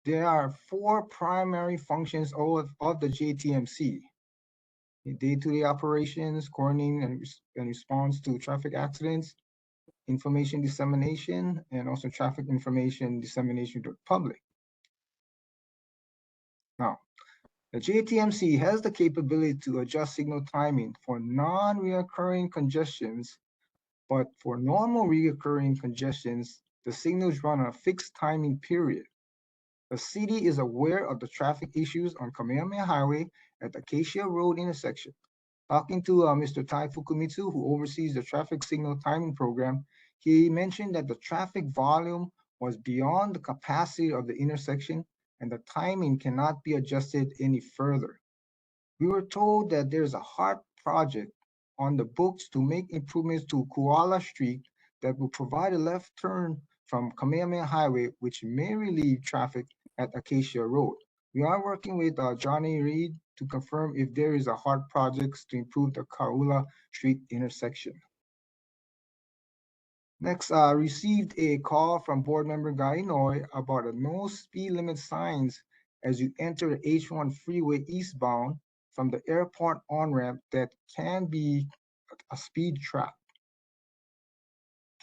There are 4 primary functions of the JTMC. Day-to-day operations, coordinating and response to traffic accidents, information dissemination, and also traffic information dissemination to the public. Now, the JTMC has the capability to adjust signal timing for non-reoccurring congestions, but for normal reoccurring congestions, the signals run on a fixed timing period. The city is aware of the traffic issues on Kamehameha Highway at the Acacia Road intersection. Talking to Mr. Tai Fukumitsu, who oversees the traffic signal timing program, he mentioned that the traffic volume was beyond the capacity of the intersection and the timing cannot be adjusted any further. We were told that there's a HART project on the books to make improvements to Koala Street that will provide a left turn from Kamehameha Highway, which may relieve traffic at Acacia Road. We are working with Johnny Reed to confirm if there is a HART project to improve the Koala Street intersection. Next, received a call from board member Gainoy about a no speed limit signs as you enter the H1 freeway eastbound from the airport on-ramp that can be a speed trap.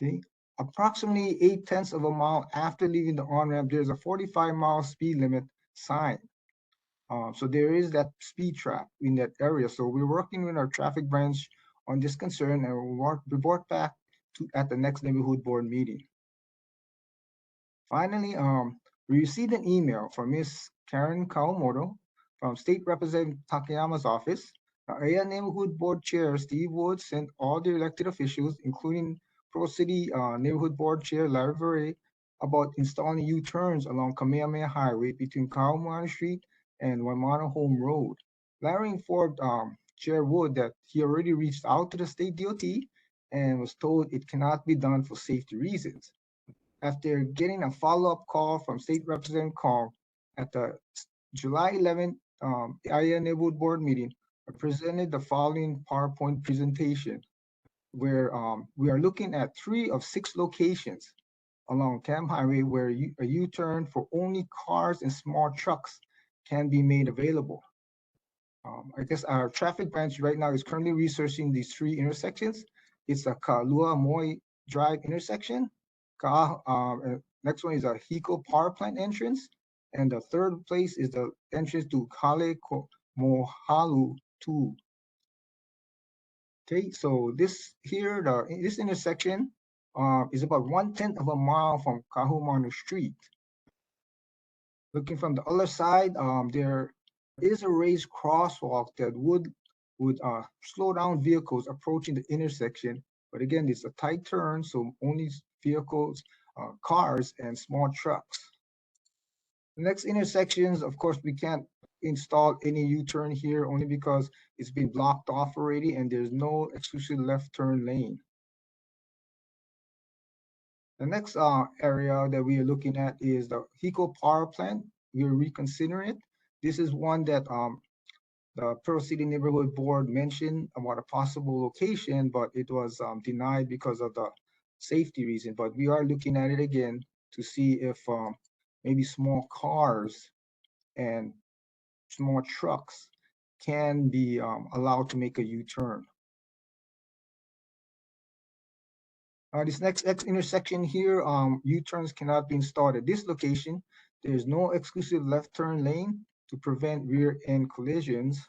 Okay, approximately 8/10 of a mile after leaving the on-ramp, there's a 45-mile speed limit sign. So there is that speed trap in that area. So we're working with our traffic branch on this concern and we'll report back at the next neighborhood board meeting. Finally, we received an email from Ms. Karen Kawamoto from State Representative Takayama's office. The area neighborhood board chair, Steve Wood, sent all the elected officials, including Pro City neighborhood board chair Larry Verre, about installing U-turns along Kamehameha Highway between Kawamoana Street and Waimana Home Road. Larry informed Chair Wood that he already reached out to the state DOT and was told it cannot be done for safety reasons. After getting a follow-up call from State Representative Carl at the July 11th area neighborhood board meeting, I presented the following PowerPoint presentation where we are looking at 3 of 6 locations along Cam Highway where a U-turn for only cars and small trucks can be made available. I guess our traffic branch right now is currently researching these 3 intersections. It's a Kalua Moy Drive intersection. Next one is a Hiko Power Plant entrance. And the third place is the entrance to Kale Mohalu 2. Okay, so this here, this intersection is about 1/10 of a mile from Kahumanu Street. Looking from the other side, there is a raised crosswalk that would slow down vehicles approaching the intersection. But again, it's a tight turn, so only vehicles, cars, and small trucks. The next intersections, of course, we can't install any U-turn here only because it's been blocked off already and there's no exclusive left turn lane. The next area that we are looking at is the Hiko Power Plant. We are reconsidering it. This is one that the Pearl City Neighborhood Board mentioned about a possible location, but it was denied because of the safety reason. But we are looking at it again to see if maybe small cars and small trucks can be allowed to make a U-turn. This next intersection here, U-turns cannot be installed at this location. There's no exclusive left turn lane to prevent rear end collisions.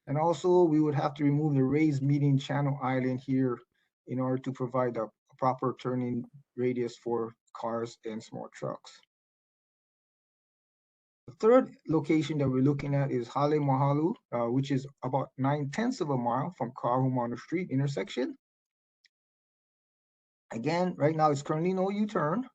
And also we would have to remove the raised median channel island here in order to provide a proper turning radius for cars and small trucks. The third location that we're looking at is Hale Mahalu, which is about 9/10 of a mile from Kahumanu Street intersection. Again, right now it's currently no U-turn.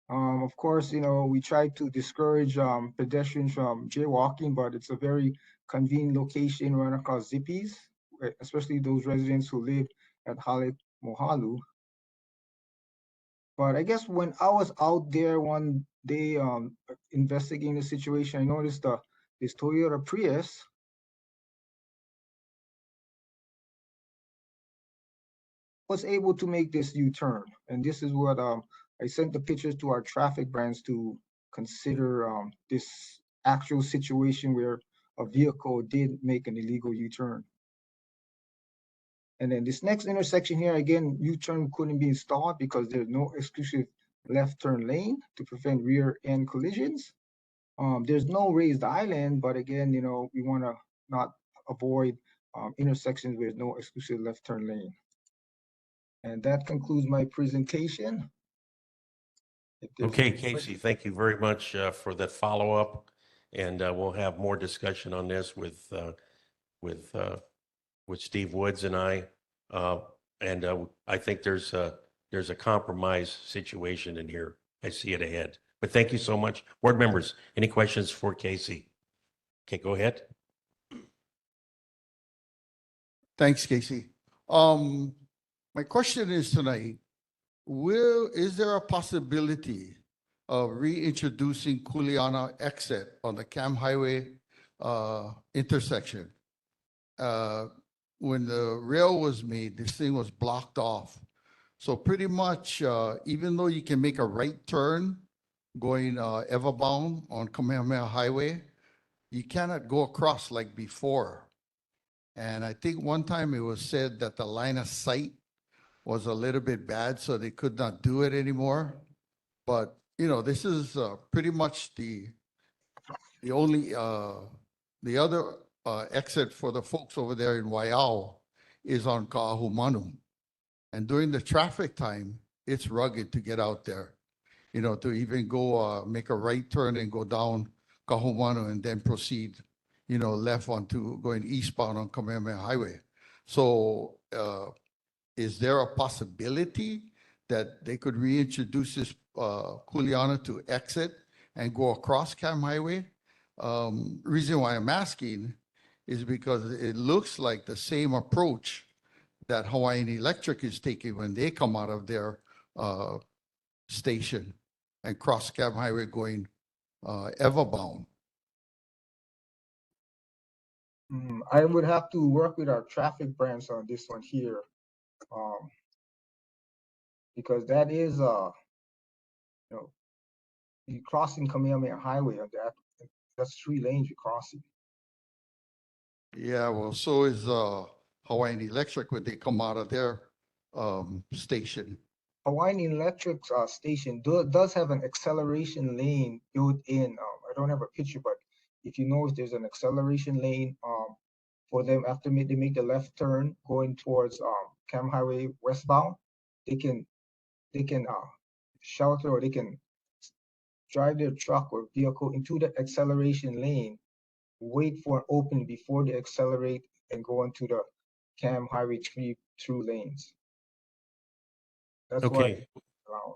Of course, you know, we try to discourage pedestrians from jaywalking, but it's a very convenient location right across Zippies, especially those residents who live at Hale Mohalu. But I guess when I was out there one day investigating the situation, I noticed this Toyota Prius was able to make this U-turn. And this is what I sent the pictures to our traffic branch to consider this actual situation where a vehicle did make an illegal U-turn. And then this next intersection here, again, U-turn couldn't be installed because there's no exclusive left turn lane to prevent rear end collisions. There's no raised island, but again, you know, we want to not avoid intersections with no exclusive left turn lane. And that concludes my presentation. Okay, Casey, thank you very much for that follow-up. And we'll have more discussion on this with Steve Woods and I. I think there's a compromise situation in here. I see it ahead. But thank you so much. Board members, any questions for Casey? Okay, go ahead. Thanks, Casey. My question is tonight, is there a possibility of reintroducing Kuleana exit on the Cam Highway intersection? When the rail was made, this thing was blocked off. So pretty much, even though you can make a right turn going everbound on Kamehameha Highway, you cannot go across like before. And I think one time it was said that the line of sight was a little bit bad, so they could not do it anymore. But, you know, this is pretty much the only, the other exit for the folks over there in Waiau is on Kahumanu. And during the traffic time, it's rugged to get out there, you know, to even go make a right turn and go down Kahumanu and then proceed, you know, left onto going eastbound on Kamehameha Highway. So is there a possibility that they could reintroduce this Kuleana to exit and go across Cam Highway. Reason why I'm asking is because it looks like the same approach that Hawaiian Electric is taking when they come out of their station and cross Cam Highway going Everbound. I would have to work with our traffic branch on this one here. Because that is, you know, you crossing Kamehameha Highway on that, that's 3 lanes you're crossing. Yeah, well, so is Hawaiian Electric when they come out of their station. Hawaiian Electric's station does have an acceleration lane built in. I don't have a picture, but if you notice, there's an acceleration lane for them after they make the left turn going towards Cam Highway westbound. They can shelter or they can drive their truck or vehicle into the acceleration lane, wait for an opening before they accelerate and go onto the Cam Highway 3 through lanes. That's why Okay,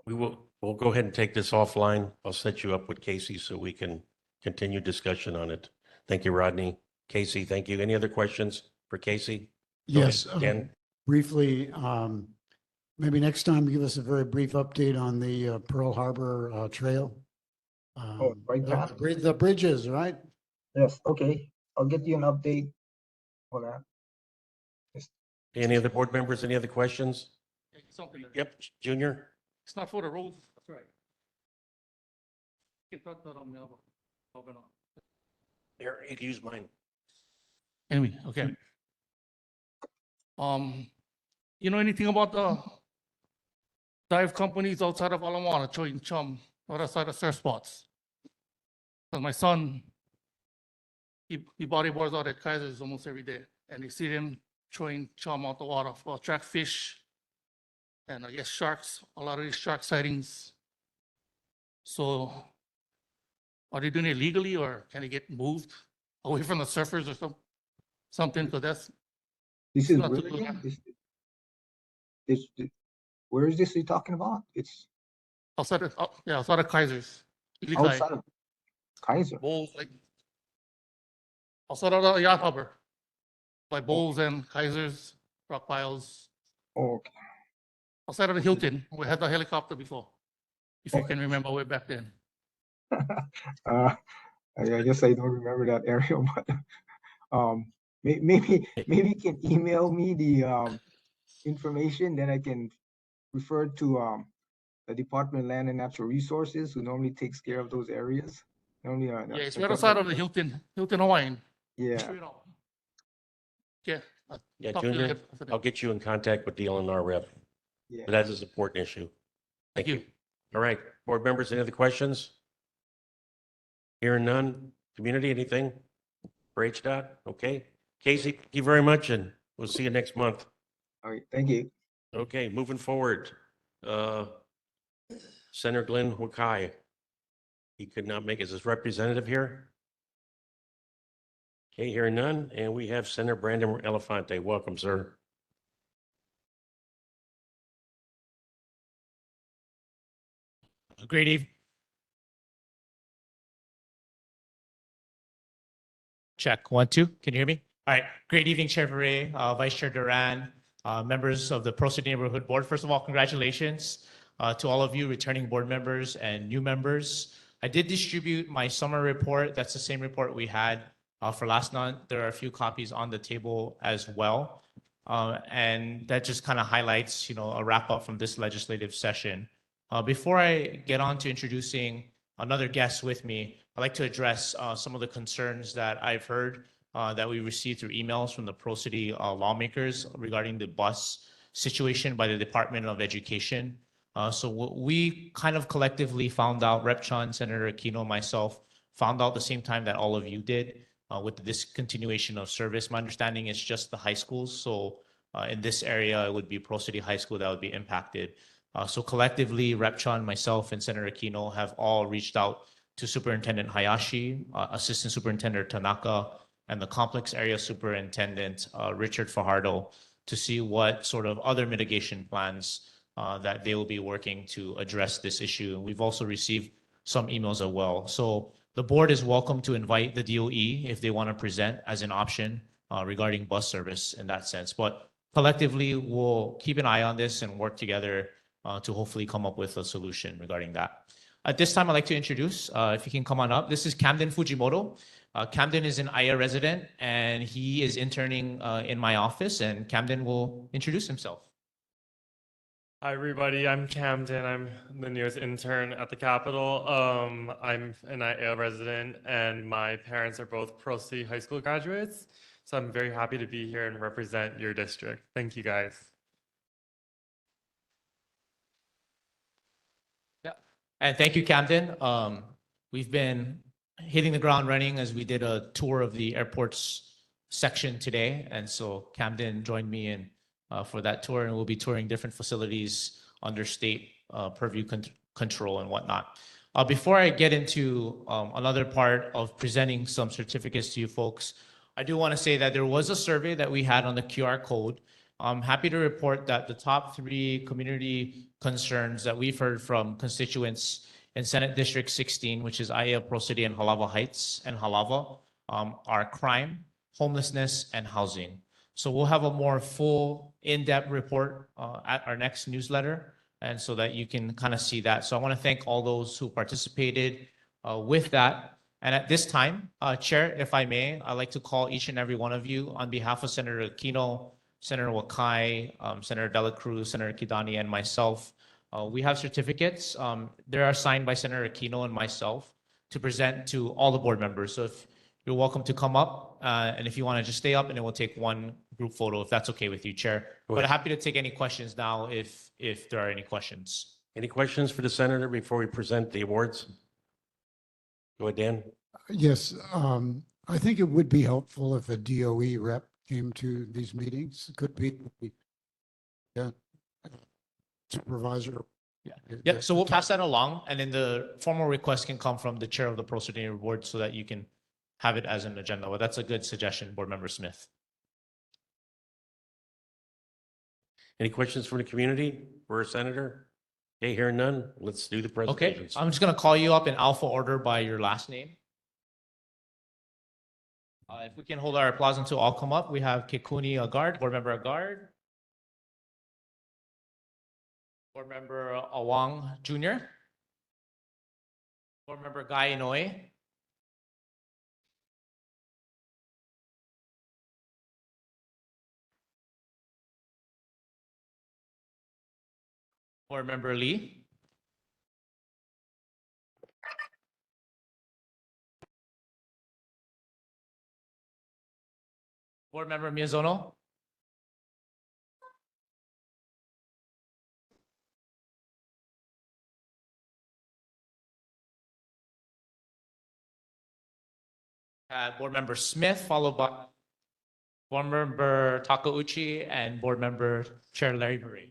we'll go ahead and take this offline. I'll set you up with Casey so we can continue discussion on it. Thank you, Rodney. Casey, thank you. Any other questions for Casey? Go Yes, ahead, Dan. briefly, maybe next time give us a very brief update on the Pearl Harbor Trail. right path? The bridges, right? Yes, okay. I'll get you an update for that. Any other board members, any other questions? Something. Yep, Junior? It's not for the roads. That's right. Get that on the other. Here, you can use mine. Anyway, okay. You know anything about the dive companies outside of Ala Moana, Choi and Chum, other side of surf spots? Because my son, he bodyboards out at Kaiser's almost every day, and you see them throwing chum out the water for attract fish, and I guess sharks. A lot of these shark sightings. So, are they doing it legally, or can they get moved away from the surfers or something? Because that's This is not where too good. again? Where is this you're talking about? It's outside of outside of Kaiser's. outside of Kaiser. Bowls, like outside of the yacht harbor, like Bowls and Kaiser's, rock piles. Oh, okay. Outside of the Hilton, we had the helicopter before, if you can remember way back then. I guess I don't remember that area, but maybe you can email me the information, then I can refer to the Department of Land and Natural Resources, who normally takes care of those areas. Normally, Yeah, it's right outside of the Hilton Hawaiian. Yeah. Straight up. Yeah. Yeah, talk to you Junior, later after that. I'll get you in contact with the LNR rep. Yeah. But that is an important issue. Thank you. All right, board members, any other questions? Hearing none. Community, anything? For HDOT? Okay. Casey, thank you very much, and we'll see you next month. All right, thank you. Okay, moving forward. Senator Glenn Wakai. He could not make it. Is his representative here? Okay, hearing none, and we have Senator Brandon Elefante. Welcome, sir. Great evening. Check, 1, 2. Can you hear me? All right. Great evening, Chair Beret, Vice Chair Duran, members of the Pearl City Neighborhood Board. First of all, congratulations to all of you returning board members and new members. I did distribute my summer report. That's the same report we had for last month. There are a few copies on the table as well. And that just kind of highlights, a wrap up from this legislative session. Before I get on to introducing another guest with me, I'd like to address some of the concerns that I've heard that we received through emails from the Pearl City lawmakers regarding the bus situation by the Department of Education. So we kind of collectively found out, Rep. Chun, Senator Aquino, myself, found out the same time that all of you did with the discontinuation of service. My understanding is just the high schools. So in this area, it would be Pearl City High School that would be impacted. So collectively, Rep. Chun, myself, and Senator Aquino have all reached out to Superintendent Hayashi, Assistant Superintendent Tanaka, and the Complex Area Superintendent Richard Fajardo to see what sort of other mitigation plans that they will be working to address this issue. And we've also received some emails as well. So the board is welcome to invite the DOE if they want to present as an option regarding bus service in that sense. But collectively, we'll keep an eye on this and work together to hopefully come up with a solution regarding that. At this time, I'd like to introduce, if you can come on up, this is Camden Fujimoto. Camden is an Aya resident and he is interning in my office, and Camden will introduce himself. Hi, everybody. I'm Camden. I'm the newest intern at the Capitol. I'm an IA resident, and my parents are both Pearl City High School graduates. So I'm very happy to be here and represent your district. Thank you, guys. Yeah, and thank you, Camden. We've been hitting the ground running as we did a tour of the airport's section today, and so Camden joined me in for that tour, and we'll be touring different facilities under state purview control and whatnot. Before I get into another part of presenting some certificates to you folks, I do want to say that there was a survey that we had on the QR code. I'm happy to report that the top 3 community concerns that we've heard from constituents in Senate District 16, which is Aya, Pro City, and Halava Heights and Halava, are crime, homelessness, and housing. So we'll have a more full, in-depth report at our next newsletter, and so that you can kind of see that. So I want to thank all those who participated with that. And at this time, Chair, if I may, I'd like to call each and every one of you on behalf of Senator Aquino, Senator Wakai, Senator Dela Cruz, Senator Kidani, and myself. We have certificates. They are signed by Senator Aquino and myself to present to all the board members. So if you're welcome to come up, and if you want to just stay up, and then we'll take one group photo if that's okay with you, Chair. But happy to take any questions now if there are any questions. Any questions for the senator before we present the awards? Go ahead, Dan. Yes, I think it would be helpful if a DOE rep came to these meetings. It could be, yeah, supervisor. Yeah, so we'll pass that along, and then the formal request can come from the chair of the Pro City Board so that you can have it as an agenda. Well, that's a good suggestion, Board Member Smith. Any questions from the community for a senator? Okay, hearing none, let's do the Okay, presentations. I'm just gonna call you up in alpha order by your last name. If we can hold our applause until all come up, we have Kikuni Agard, Board Member Agard. Board Member Awang Jr. Board Member Guy Inoue. Board Member Lee. Board Member Miyazono. Board Member Smith, followed by Board Member Takauchi and Board Member Chair Larry Murray.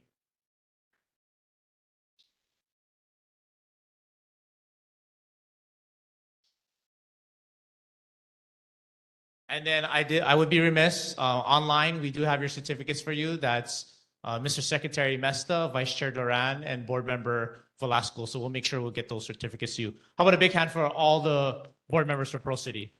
And then I would be remiss, online, we do have your certificates for you. That's Mr. Secretary Mesta, Vice Chair Duran, and Board Member Velasco. So we'll make sure we'll get those certificates to you. How about a big hand for all the board members for Pro City?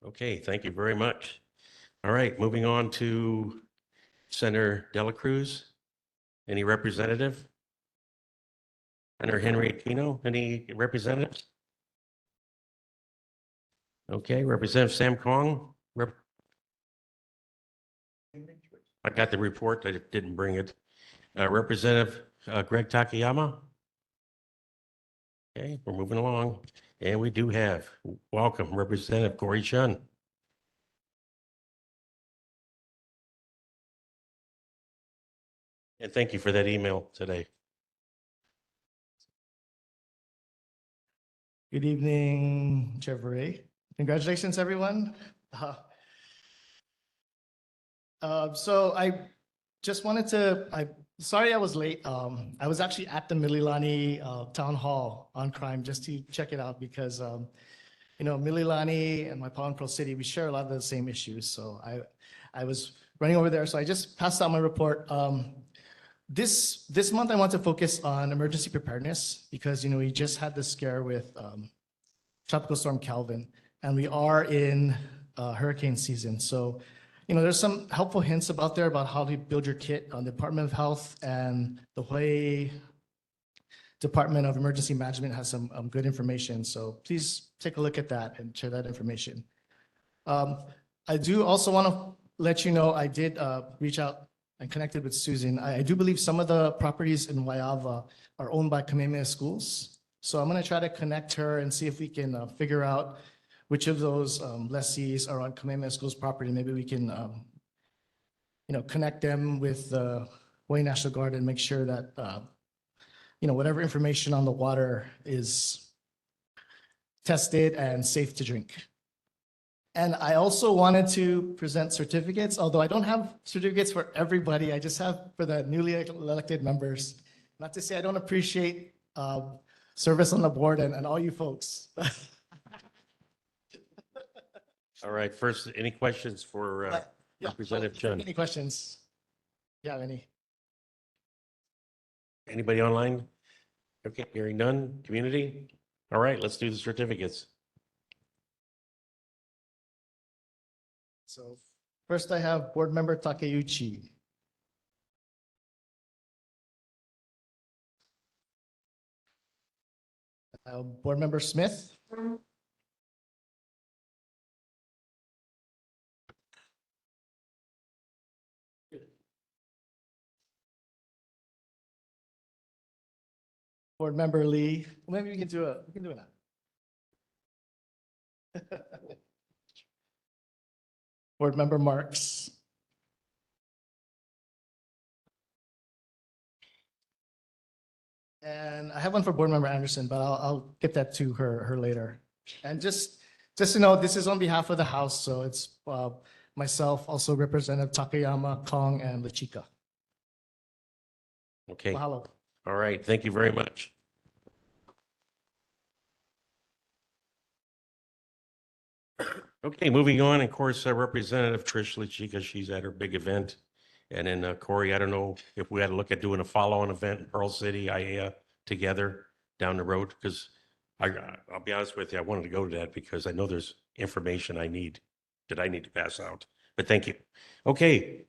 Okay, thank you very much. All right, moving on to Senator Dela Cruz. Any representative? Senator Henry Aquino, any representatives? Okay, Representative Sam Kong. I got the report, I didn't bring it. Representative Greg Takayama. Okay, we're moving along. And we do have, welcome, Representative Corey Chun. And thank you for that email today. Good evening, Chair Beret. Congratulations, everyone. So I just wanted to, sorry I was late. I was actually at the Mililani Town Hall on crime just to check it out because, Mililani and my Palm Pro City, we share a lot of the same issues. So I was running over there. So I just passed out my report. This month I want to focus on emergency preparedness because, we just had the scare with Tropical Storm Calvin, and we are in hurricane season. So, there's some helpful hints about there about how to build your kit on the Department of Health, and the Hawaii Department of Emergency Management has some good information. So please take a look at that and share that information. I do also want to let you know, I did reach out and connected with Susan. I do believe some of the properties in Waiava are owned by Kamehameha Schools. So I'm going to try to connect her and see if we can figure out which of those lessees are on Kamehameha Schools property. Maybe we can, connect them with the Hawaii National Guard and make sure that, whatever information on the water is tested and safe to drink. And I also wanted to present certificates, although I don't have certificates for everybody. I just have for the newly elected members. Not to say I don't appreciate service on the board and all you folks. All right, first, any questions for Yeah, Representative Chun? any questions? Yeah, any? Anybody online? Okay, hearing none. Community? All right, let's do the certificates. So first I have Board Member Takeuchi. Board Member Smith. Board Member Lee. Maybe we can do it now. Board Member Marks. And I have one for Board Member Anderson, but I'll get that to her later. And just to know, this is on behalf of the House, so it's myself, also Representative Takayama, Kong, and Lachika. Okay. Mahalo. All right, thank you very much. Okay, moving on, of course, Representative Trish Lachika, she's at her big event. And then Corey, I don't know if we had to look at doing a follow-on event in Pearl City, IAEA together down the road, because I'll be honest with you, I wanted to go to that because I know there's information I need to pass out. But thank you. Okay,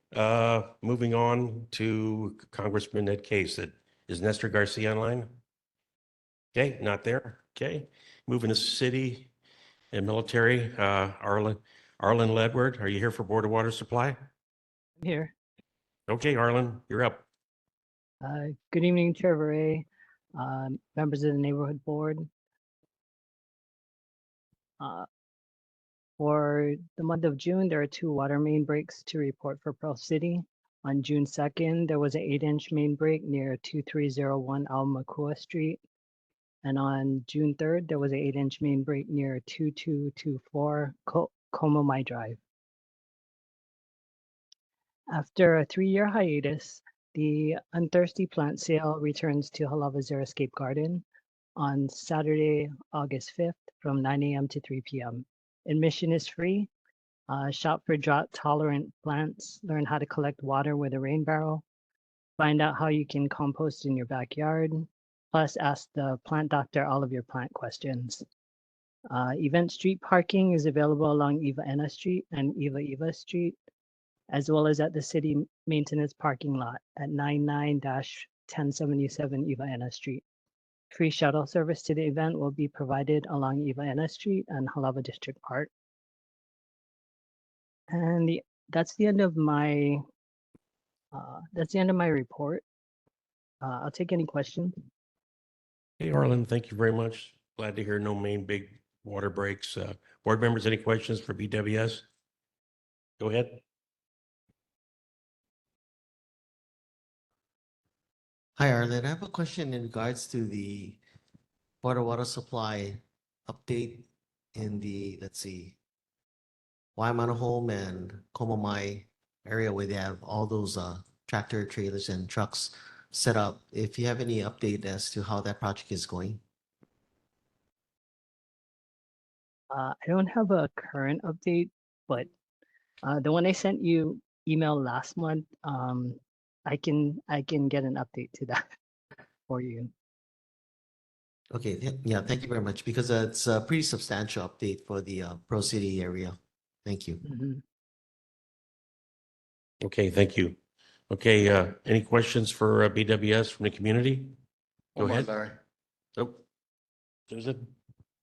moving on to Congressman Ed Case. Is Nestor Garcia online? Okay, not there. Okay, moving to city and military. Arlen Ledward, are you here for Board of Water Supply? I'm here. Okay, Arlen, you're up. Good evening, Chair Beret, members of the neighborhood board. For the month of June, there are 2 water main breaks to report for Pearl City. On June 2nd, there was an 8-inch main break near 2301 Almakua Street. And on June 3rd, there was an 8-inch main break near 2224 Komomai Drive. After a 3-year hiatus, the Unthirsty Plant Sale returns to Halava Xeriscape Garden on Saturday, August 5th from 9 a.m. to 3 p.m. Admission is free. Shop for drought-tolerant plants, learn how to collect water with a rain barrel, find out how you can compost in your backyard, plus ask the plant doctor all of your plant questions. Event street parking is available along Eva Ena Street and Eva Street, as well as at the city maintenance parking lot at 99-1077 Eva Ena Street. Free shuttle service to the event will be provided along Eva Ena Street and Halava District Park. And that's the end of my report. I'll take any questions. Hey, Arlen, thank you very much. Glad to hear no main big water breaks. Board members, any questions for BWS? Go ahead. Hi, Arlen. I have a question in regards to the water supply update in the, let's see, Home and Komamai area where they have all those tractor trailers and trucks set up. If you have any update as to how that project is going? I don't have a current update, but the one I sent you email last month, I can get an update to that for you. Okay, yeah, thank you very much because it's a pretty substantial update for the Pro City area. Thank you. Mhm. Okay, thank you. Okay, any questions for BWS from the community? Go One more, ahead. Larry. Oh, Susan?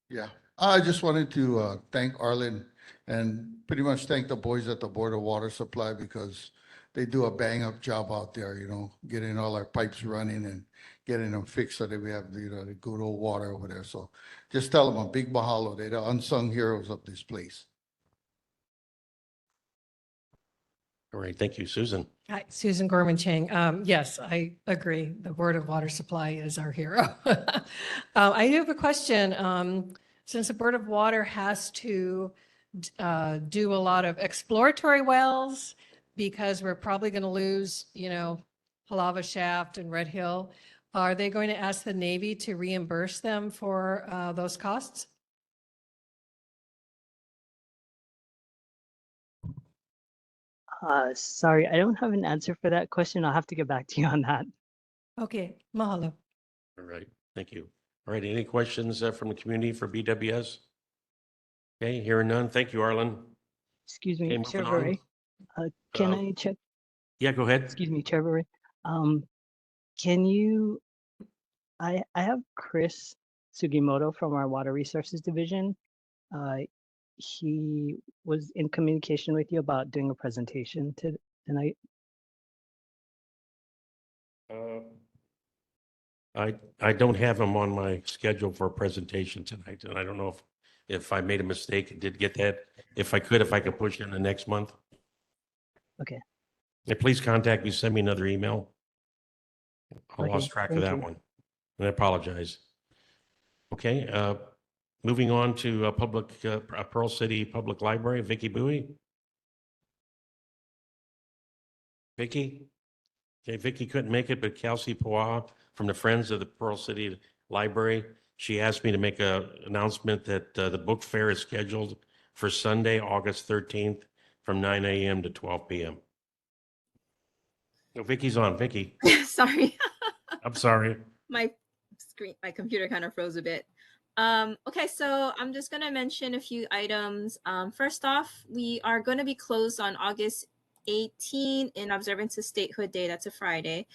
Yeah, I just wanted to thank Arlen and pretty much thank the boys at the Board of Water Supply because they do a bang up job out there, you know, getting all our pipes running and getting them fixed so that we have the good old water over there. So just tell them a big mahalo. They're the unsung heroes of this place. All right, thank you, Susan. Hi, Susan Gorman Chang. Yes, I agree. The Board of Water Supply is our hero. I do have a question. Since the Board of Water has to do a lot of exploratory wells because we're probably going to lose, Halava Shaft and Red Hill, are they going to ask the Navy to reimburse them for those costs? Sorry, I don't have an answer for that question. I'll have to get back to you on that. Okay, mahalo. All right, thank you. All right, any questions from the community for BWS? Okay, hearing none. Thank you, Arlen. Excuse me, Okay, Chair moving on. Beret. Can Uh, I check? Yeah, go ahead. Excuse me, Chair Beret. Can you? I have Chris Sugimoto from our Water Resources Division. He was in communication with you about doing a presentation tonight. I don't have him on my schedule for a presentation tonight, and I don't know if I made a mistake and did get that. If I could push it in the next month. Okay. And please contact me, send me another email. I Okay, lost track of thank that you. one, and I apologize. Okay, moving on to Pearl City Public Library, Vicky Bowie. Vicky? Okay, Vicky couldn't make it, but Kelsey Poa from the Friends of the Pearl City Library, she asked me to make an announcement that the book fair is scheduled for Sunday, August 13th from 9 a.m. to 12 p.m. No, Vicky's on. Vicky, Sorry, I'm sorry. my my computer kind of froze a bit. Okay, so I'm just gonna mention a few items. First off, we are gonna be closed on August 18 in observance of Statehood Day. That's a Friday,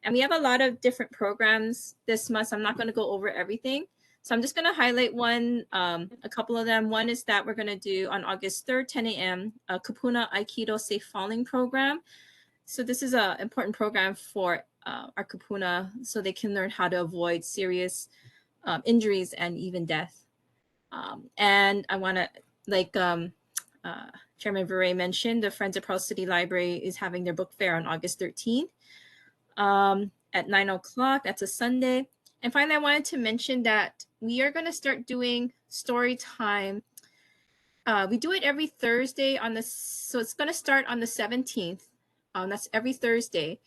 and we have a lot of different programs this month. So I'm not gonna go over everything. So I'm just gonna highlight a couple of them. One is that we're gonna do on August 3rd, 10 a.m. a Kapuna Aikido Safe Falling program. So this is an important program for our Kapuna, so they can learn how to avoid serious injuries and even death. And I want to, like Chairman Vere mentioned, the Friends of Pearl City Library is having their book fair on August 13th at 9 o'clock. That's a Sunday. And finally, I wanted to mention that we are going to start doing story time. We do it every Thursday so it's going to start on the 17th. That's every Thursday.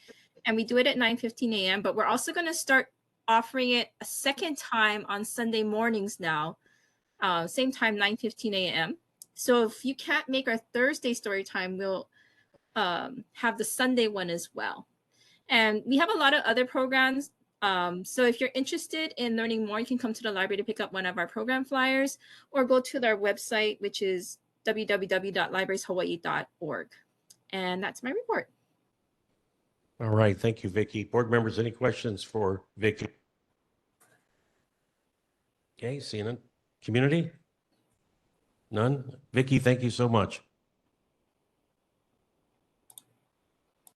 And we do it at 9:15 a.m. But we're also going to start offering it a second time on Sunday mornings now. Same time, 9:15 a.m. So if you can't make our Thursday story time, we'll have the Sunday one as well. And we have a lot of other programs. So if you're interested in learning more, you can come to the library to pick up one of our program flyers or go to their website, which is www.librarieshawaii.org. And that's my report. All right, thank you, Vicky. Board members, any questions for Vicky? Okay, seeing none. Community? None? Vicky, thank you so much.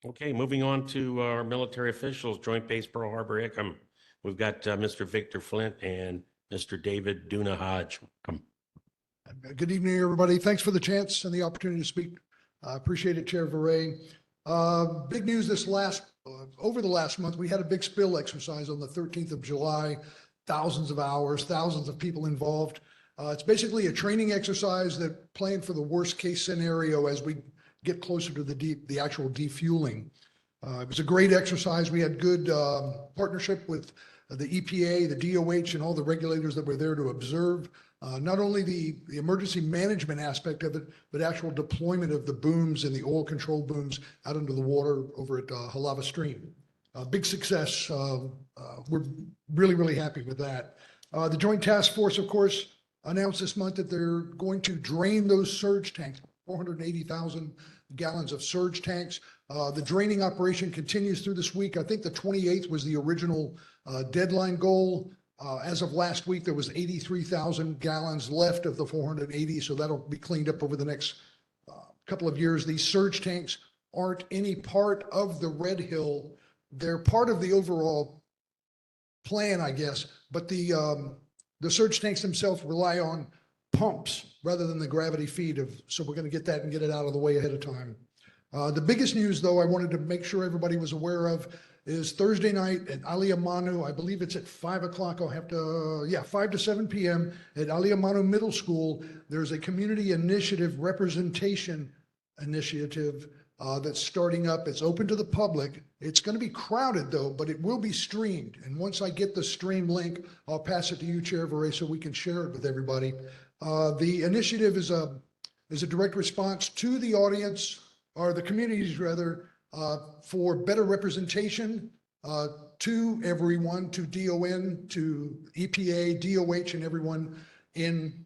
Okay, moving on to our military officials, Joint Base Pearl Harbor ICM. We've got Mr. Victor Flint and Mr. David Duna Hodge. Good evening, everybody. Thanks for the chance and the opportunity to speak. I appreciate it, Chair Vere. Big news this last over the last month, we had a big spill exercise on the 13th of July, thousands of hours, thousands of people involved. It's basically a training exercise that planned for the worst case scenario as we get closer to the actual defueling. It was a great exercise. We had good partnership with the EPA, the DOH, and all the regulators that were there to observe not only the emergency management aspect of it, but actual deployment of the booms and the oil control booms out into the water over at Halava Stream. Big success. We're really, really happy with that. The Joint Task Force, of course, announced this month that they're going to drain those surge tanks, 480,000 gallons of surge tanks. The draining operation continues through this week. I think the 28th was the original deadline goal. As of last week, there was 83,000 gallons left of the 480, so that'll be cleaned up over the next couple of years. These surge tanks aren't any part of the Red Hill. They're part of the overall plan, I guess, but the surge tanks themselves rely on pumps rather than the gravity feed of, so we're going to get that and get it out of the way ahead of time. The biggest news, though, I wanted to make sure everybody was aware of is Thursday night at Aliamanu. I believe it's at 5 o'clock. I'll have to, 5 to 7 p.m. at Aliamanu Middle School. There's a community initiative representation initiative that's starting up. It's open to the public. It's going to be crowded, though, but it will be streamed. And once I get the stream link, I'll pass it to you, Chair Varay, so we can share it with everybody. The initiative is a direct response to the audience, or the communities rather, for better representation to everyone, to DON, to EPA, DOH, and everyone in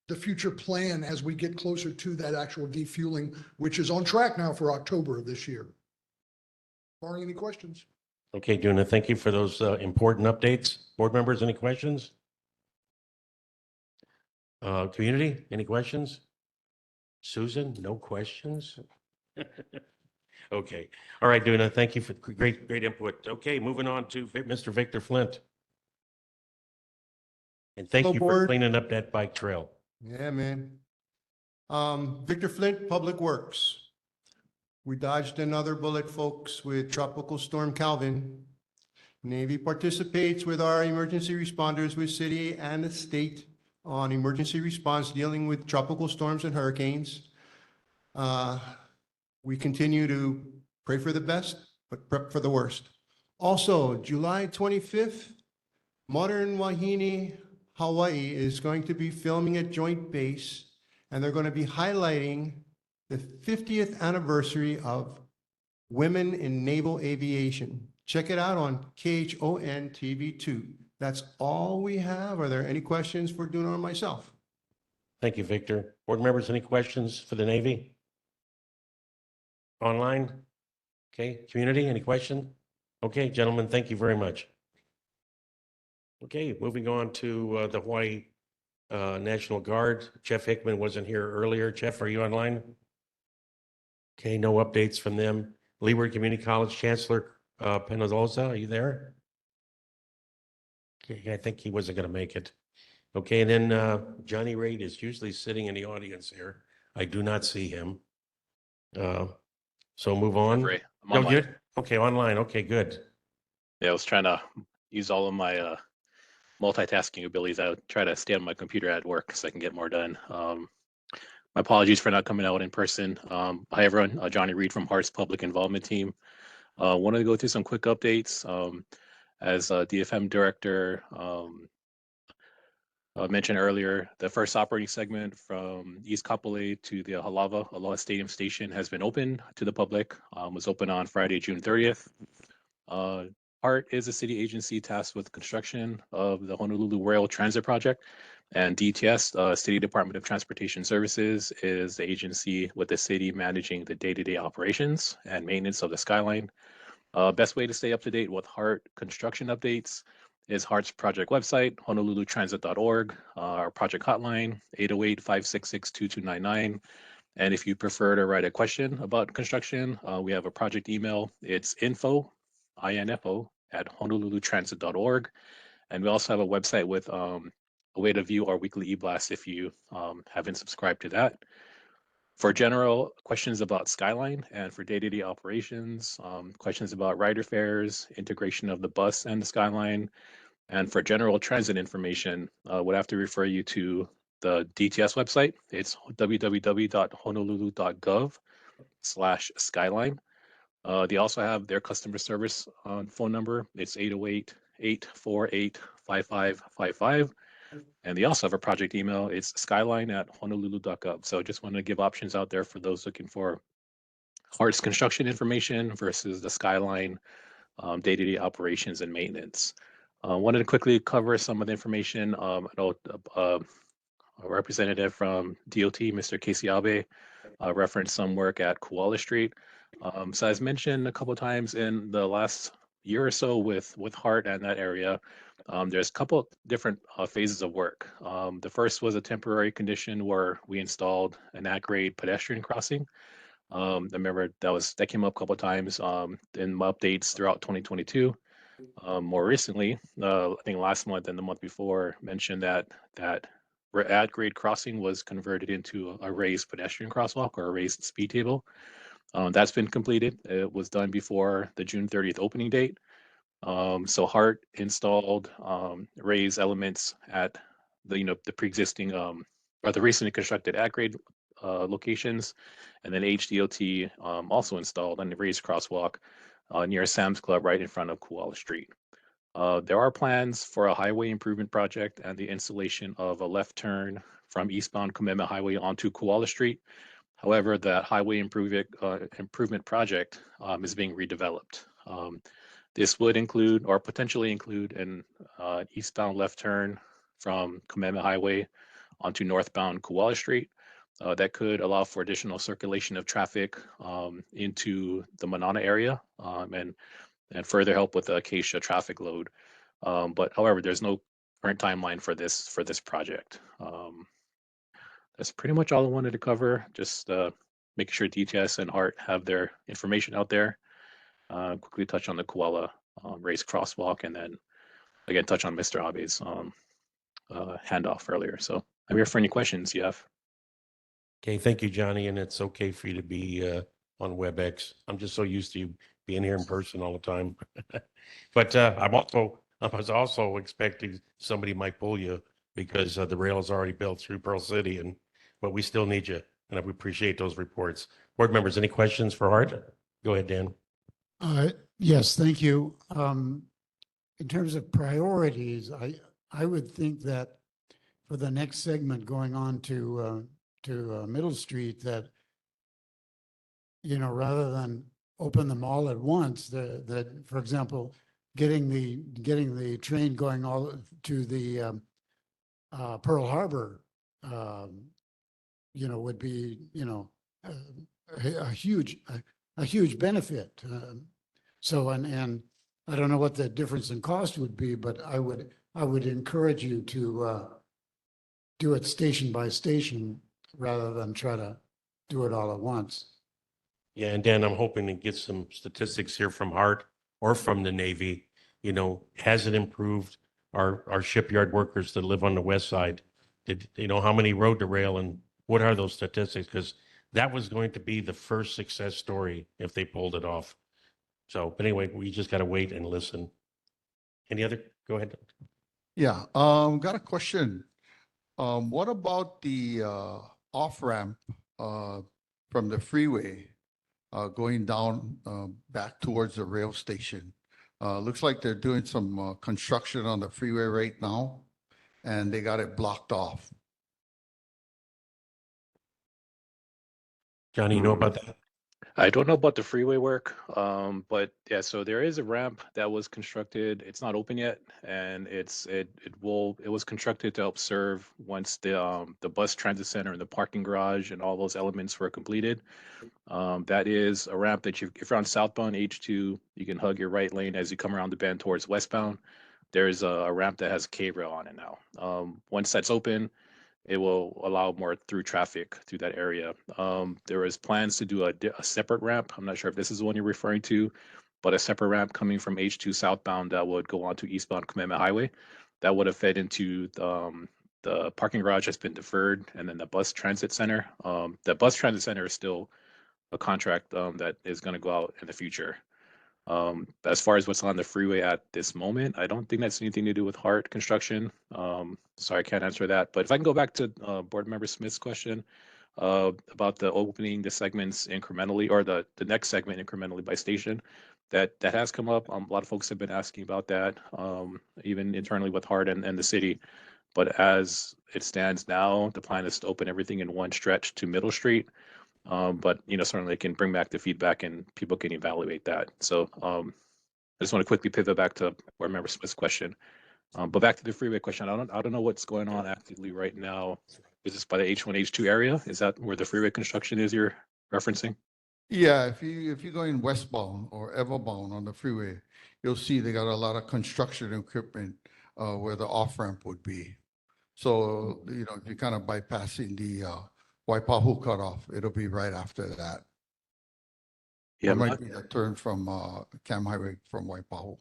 the future plan as we get closer to that actual defueling, which is on track now for October of this year. Barring any questions. Okay, Duna, thank you for those important updates. Board members, any questions? Community, any questions? Susan, no questions? Okay. All right, Duna, thank you for great input. Okay, moving on to Mr. Victor Flint. And thank Hello, you for board. cleaning up that bike trail. Yeah, man. Victor Flint, Public Works. We dodged another bullet, folks, with Tropical Storm Calvin. Navy participates with our emergency responders with city and the state on emergency response dealing with tropical storms and hurricanes. We continue to pray for the best, but prep for the worst. Also, July 25th, Modern Wahine, Hawaii is going to be filming at Joint Base, and they're going to be highlighting the 50th anniversary of Women in Naval Aviation. Check it out on KHON TV2. That's all we have. Are there any questions for Duna or myself? Thank you, Victor. Board members, any questions for the Navy? Online? Okay, community, any question? Okay, gentlemen, thank you very much. Okay, moving on to the Hawaii National Guard. Jeff Hickman wasn't here earlier. Jeff, are you online? Okay, no updates from them. Leeward Community College Chancellor Penaloza, are you there? Okay, I think he wasn't going to make it. Okay, and then Johnny Reid is usually sitting in the audience here. I do not see him. So move on. Ray, I'm Oh, online. good. Okay, online. Okay, good. Yeah, I was trying to use all of my multitasking abilities. I would try to stay on my computer at work so I can get more done. My apologies for not coming out in person. Hi, everyone. Johnny Reid from Heart's Public Involvement Team. Wanted to go through some quick updates. As DFM Director mentioned earlier, the first operating segment from East Kapolei to the Aloha Stadium Station has been open to the public. Was open on Friday, June 30th. HART is a city agency tasked with construction of the Honolulu Rail Transit Project, and DTS, City Department of Transportation Services, is the agency with the city managing the day-to-day operations and maintenance of the skyline. Best way to stay up to date with HART construction updates is HART's project website, honolulutransit.org, our project hotline, 808-566-2299. And if you prefer to write a question about construction, we have a project email. It's info at honolulutransit.org. And we also have a website with a way to view our weekly e-blast if you haven't subscribed to that. For general questions about Skyline and for day-to-day operations, questions about rider fares, integration of the bus and the Skyline, and for general transit information, would have to refer you to the DTS website. It's www.honolulu.gov/Skyline. They also have their customer service phone number. It's 808-848-5555. And they also have a project email. It's skyline@honolulu.gov. So just want to give options out there for those looking for HART's construction information versus the Skyline day-to-day operations and maintenance. Wanted to quickly cover some of the information. I know a representative from DOT, Mr. Casey Abe, referenced some work at Koala Street. So as mentioned a couple of times in the last year or so with HART and that area, there's a couple different phases of work. The first was a temporary condition where we installed an at-grade pedestrian crossing. I remember that came up a couple of times in my updates throughout 2022. More recently, I think last month and the month before, mentioned that at-grade crossing was converted into a raised pedestrian crosswalk or a raised speed table. That's been completed. It was done before the June 30th opening date. So HART installed raised elements at the pre-existing or the recently constructed at-grade locations, and then HDOT also installed a raised crosswalk near Sam's Club right in front of Koala Street. There are plans for a highway improvement project and the installation of a left turn from eastbound Kamehameha Highway onto Koala Street. However, that highway improvement project is being redeveloped. This would include or potentially include an eastbound left turn from Kamehameha Highway onto northbound Koala Street. That could allow for additional circulation of traffic into the Manana area and further help with the Acacia traffic load. But however, there's no current timeline for this project. That's pretty much all I wanted to cover. Just making sure DTS and HART have their information out there. Quickly touch on the Koala raised crosswalk, and then again touch on Mr. Abe's handoff earlier. So I'm here for any questions you have. Okay, thank you, Johnny. And it's okay for you to be on WebEx. I'm just so used to you being here in person all the time. But I was also expecting somebody might pull you because the rail is already built through Pearl City, but we still need you, and we appreciate those reports. Board members, any questions for HART? Go ahead, Dan. Yes, thank you. In terms of priorities, I would think that for the next segment going on to Middle Street, that rather than open them all at once, that for example, getting the train going all to the Pearl Harbor, would be a huge benefit. So and I don't know what the difference in cost would be, but I would encourage you to do it station by station rather than try to do it all at once. Yeah, and Dan, I'm hoping to get some statistics here from HART or from the Navy. Has it improved our shipyard workers that live on the west side? How many rode to rail, and what are those statistics? Because that was going to be the first success story if they pulled it off. So, but anyway, we just got to wait and listen. Any other? Go ahead. Yeah, got a question. What about the off-ramp from the freeway going down back towards the rail station? Looks like they're doing some construction on the freeway right now, and they got it blocked off. Johnny, you know about that? I don't know about the freeway work, but yeah, so there is a ramp that was constructed. It's not open yet, and it was constructed to help serve once the bus transit center and the parking garage and all those elements were completed. That is a ramp that if you're on southbound H2, you can hug your right lane as you come around the bend towards westbound. There's a ramp that has K-rail on it now. Once that's open, it will allow more through traffic through that area. There is plans to do a separate ramp. I'm not sure if this is the one you're referring to, but a separate ramp coming from H2 southbound that would go on to eastbound Kamehameha Highway. That would have fed into the the parking garage has been deferred, and then the bus transit center. The bus transit center is still a contract that is going to go out in the future. As far as what's on the freeway at this moment, I don't think that's anything to do with Hart construction. Sorry, I can't answer that. But if I can go back to Board Member Smith's question about the opening the segments incrementally, or the next segment incrementally by station, that has come up. A lot of folks have been asking about that, even internally with Hart and the city. But as it stands now, the plan is to open everything in one stretch to Middle Street. But certainly it can bring back the feedback and people can evaluate that. So I just want to quickly pivot back to Board Member Smith's question. But back to the freeway question, I don't know what's going on actively right now. Is this by the H1, H2 area? Is that where the freeway construction is you're referencing? Yeah, if you go in westbound or everbound on the freeway, you'll see they got a lot of construction equipment where the off-ramp would be. So, if you're kind of bypassing the Waipahu cutoff, it'll be right after that. Yeah, It might be a turn from Cam Highway from Waipahu.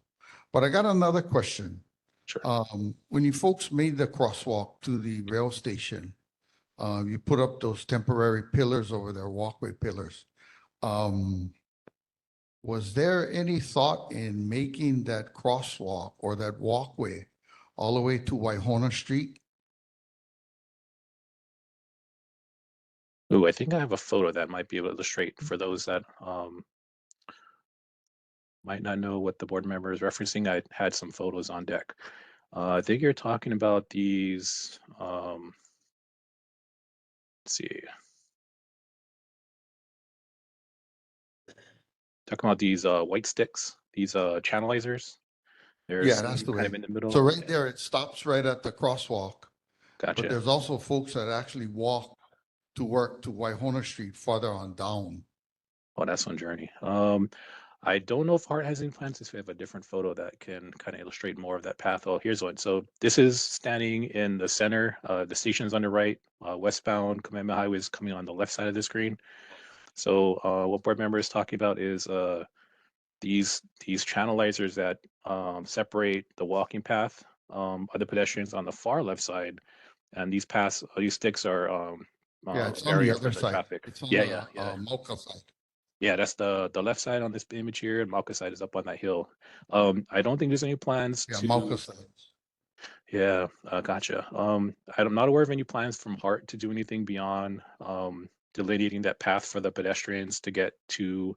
But I got another question. Sure. When you folks made the crosswalk to the rail station, you put up those temporary pillars over there, walkway pillars. Was there any thought in making that crosswalk or that walkway all the way to Waihona Street? Ooh, I think I have a photo that might be able to illustrate for those that might not know what the board member is referencing. I had some photos on deck. I think you're talking about these, let's see. Talking about these white sticks, these channelizers. Yeah, that's the kind way. of in the middle. So right there, it stops right at the crosswalk. But Gotcha. there's also folks that actually walk to work to Waihona Street farther on down. Oh, that's one journey. I don't know if Hart has any plans. If we have a different photo that can kind of illustrate more of that path. Oh, here's one. So this is standing in the center. The station is on the right. Westbound Kamehameha Highway is coming on the left side of the screen. So what board member is talking about is these channelizers that separate the walking path of the pedestrians on the far left side, and these sticks are Yeah, it's on the barrier other for the side. traffic. It's on Yeah, the yeah. Mocha side. Yeah, that's the left side on this image here, and Malka side is up on that hill. I don't think there's any plans Yeah, to. Mocha side. Yeah, gotcha. I'm not aware of any plans from Hart to do anything beyond delineating that path for the pedestrians to get to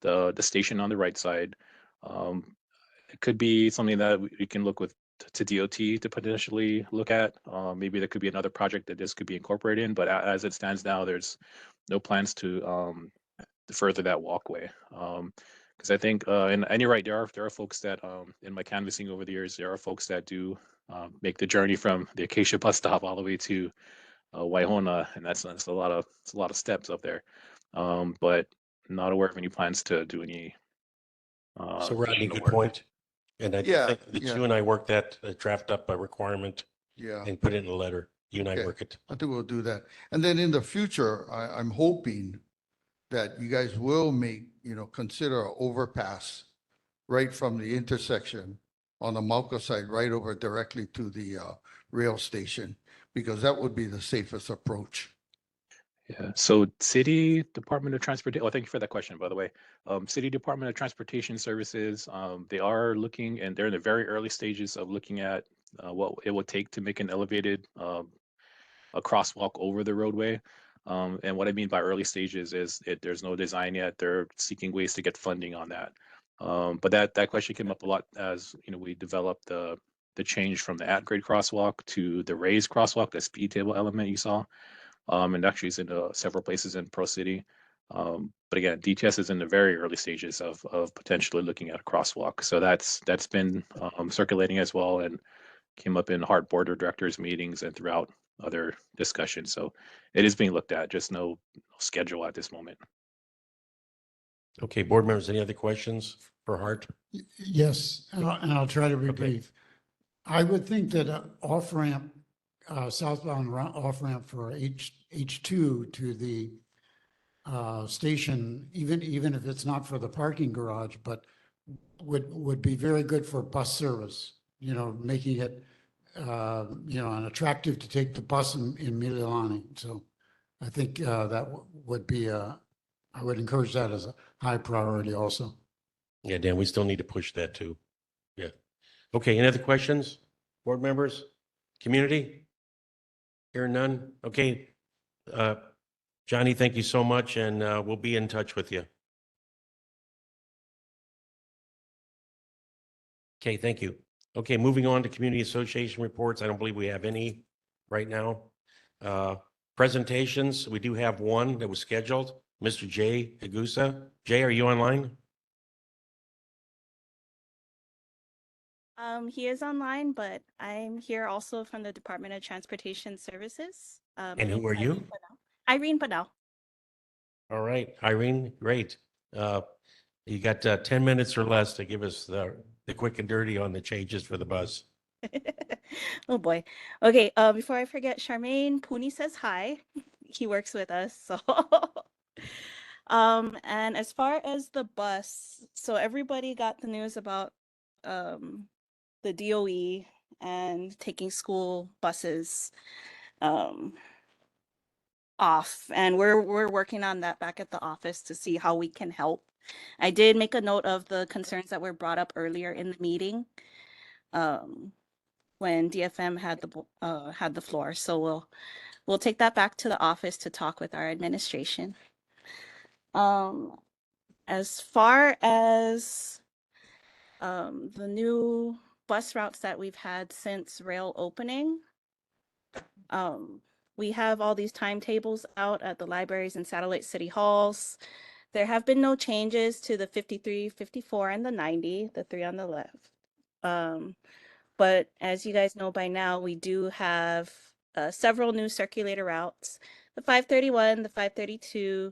the station on the right side. It could be something that we can look with to DOT to potentially look at. Maybe there could be another project that this could be incorporated in, but as it stands now, there's no plans to further that walkway. Because I think, and you're right, there are folks that in my canvassing over the years, there are folks that do make the journey from the Acacia bus stop all the way to Waihona, and that's a lot of steps up there. But not aware of any plans to do any. So Rodney, good work. point. And I Yeah, think that yeah. you and I work that, draft up a requirement Yeah. and put it in a letter. You and I Okay. work it. I think we'll do that. And then in the future, I'm hoping that you guys will consider an overpass right from the intersection on the Mauka side, right over directly to the rail station, because that would be the safest approach. Yeah. So City Department of Transportation. Oh, thank you for that question, by the way. City Department of Transportation Services, they are looking, and they're in the very early stages of looking at what it would take to make an elevated a crosswalk over the roadway. And what I mean by early stages is there's no design yet. They're seeking ways to get funding on that. But that question came up a lot as we developed the change from the at-grade crosswalk to the raised crosswalk, the speed table element you saw. And actually it's in several places in Pro City. But again, DTS is in the very early stages of potentially looking at a crosswalk. So that's been circulating as well and came up in Hart Board of Directors meetings and throughout other discussions. So it is being looked at, just no schedule at this moment. Okay, board members, any other questions for Hart? Yes, and I'll try to be Okay. brief. I would think that off-ramp, southbound off-ramp for H2 to the station, even if it's not for the parking garage, but would be very good for bus service, making it and attractive to take the bus in Mililani. So I think that would be, I would encourage that as a high priority also. Yeah, Dan, we still need to push that too. Yeah. Okay, any other questions? Board members? Community? Hearing none? Okay. Johnny, thank you so much, and we'll be in touch with you. Okay, thank you. Okay, moving on to community association reports. I don't believe we have any right now. Presentations, we do have one that was scheduled. Mr. Jay Agusa. Jay, are you online? He is online, but I'm here also from the Department of Transportation Services. And my who name are is you? Irene Padal. All right, Irene, great. You got 10 minutes or less to give us the quick and dirty on the changes for the bus. Oh boy. Okay, before I forget, Charmaine Pooney says hi. He works with us, so and as far as the bus, so everybody got the news about the DOE and taking school buses off, and we're working on that back at the office to see how we can help. I did make a note of the concerns that were brought up earlier in the meeting when DFM had the floor. So we'll take that back to the office to talk with our administration. As far as the new bus routes that we've had since rail opening, we have all these timetables out at the libraries and satellite city halls. There have been no changes to the 53, 54, and the 90, the three on the left. But as you guys know by now, we do have several new circulator routes, the 531, the 532,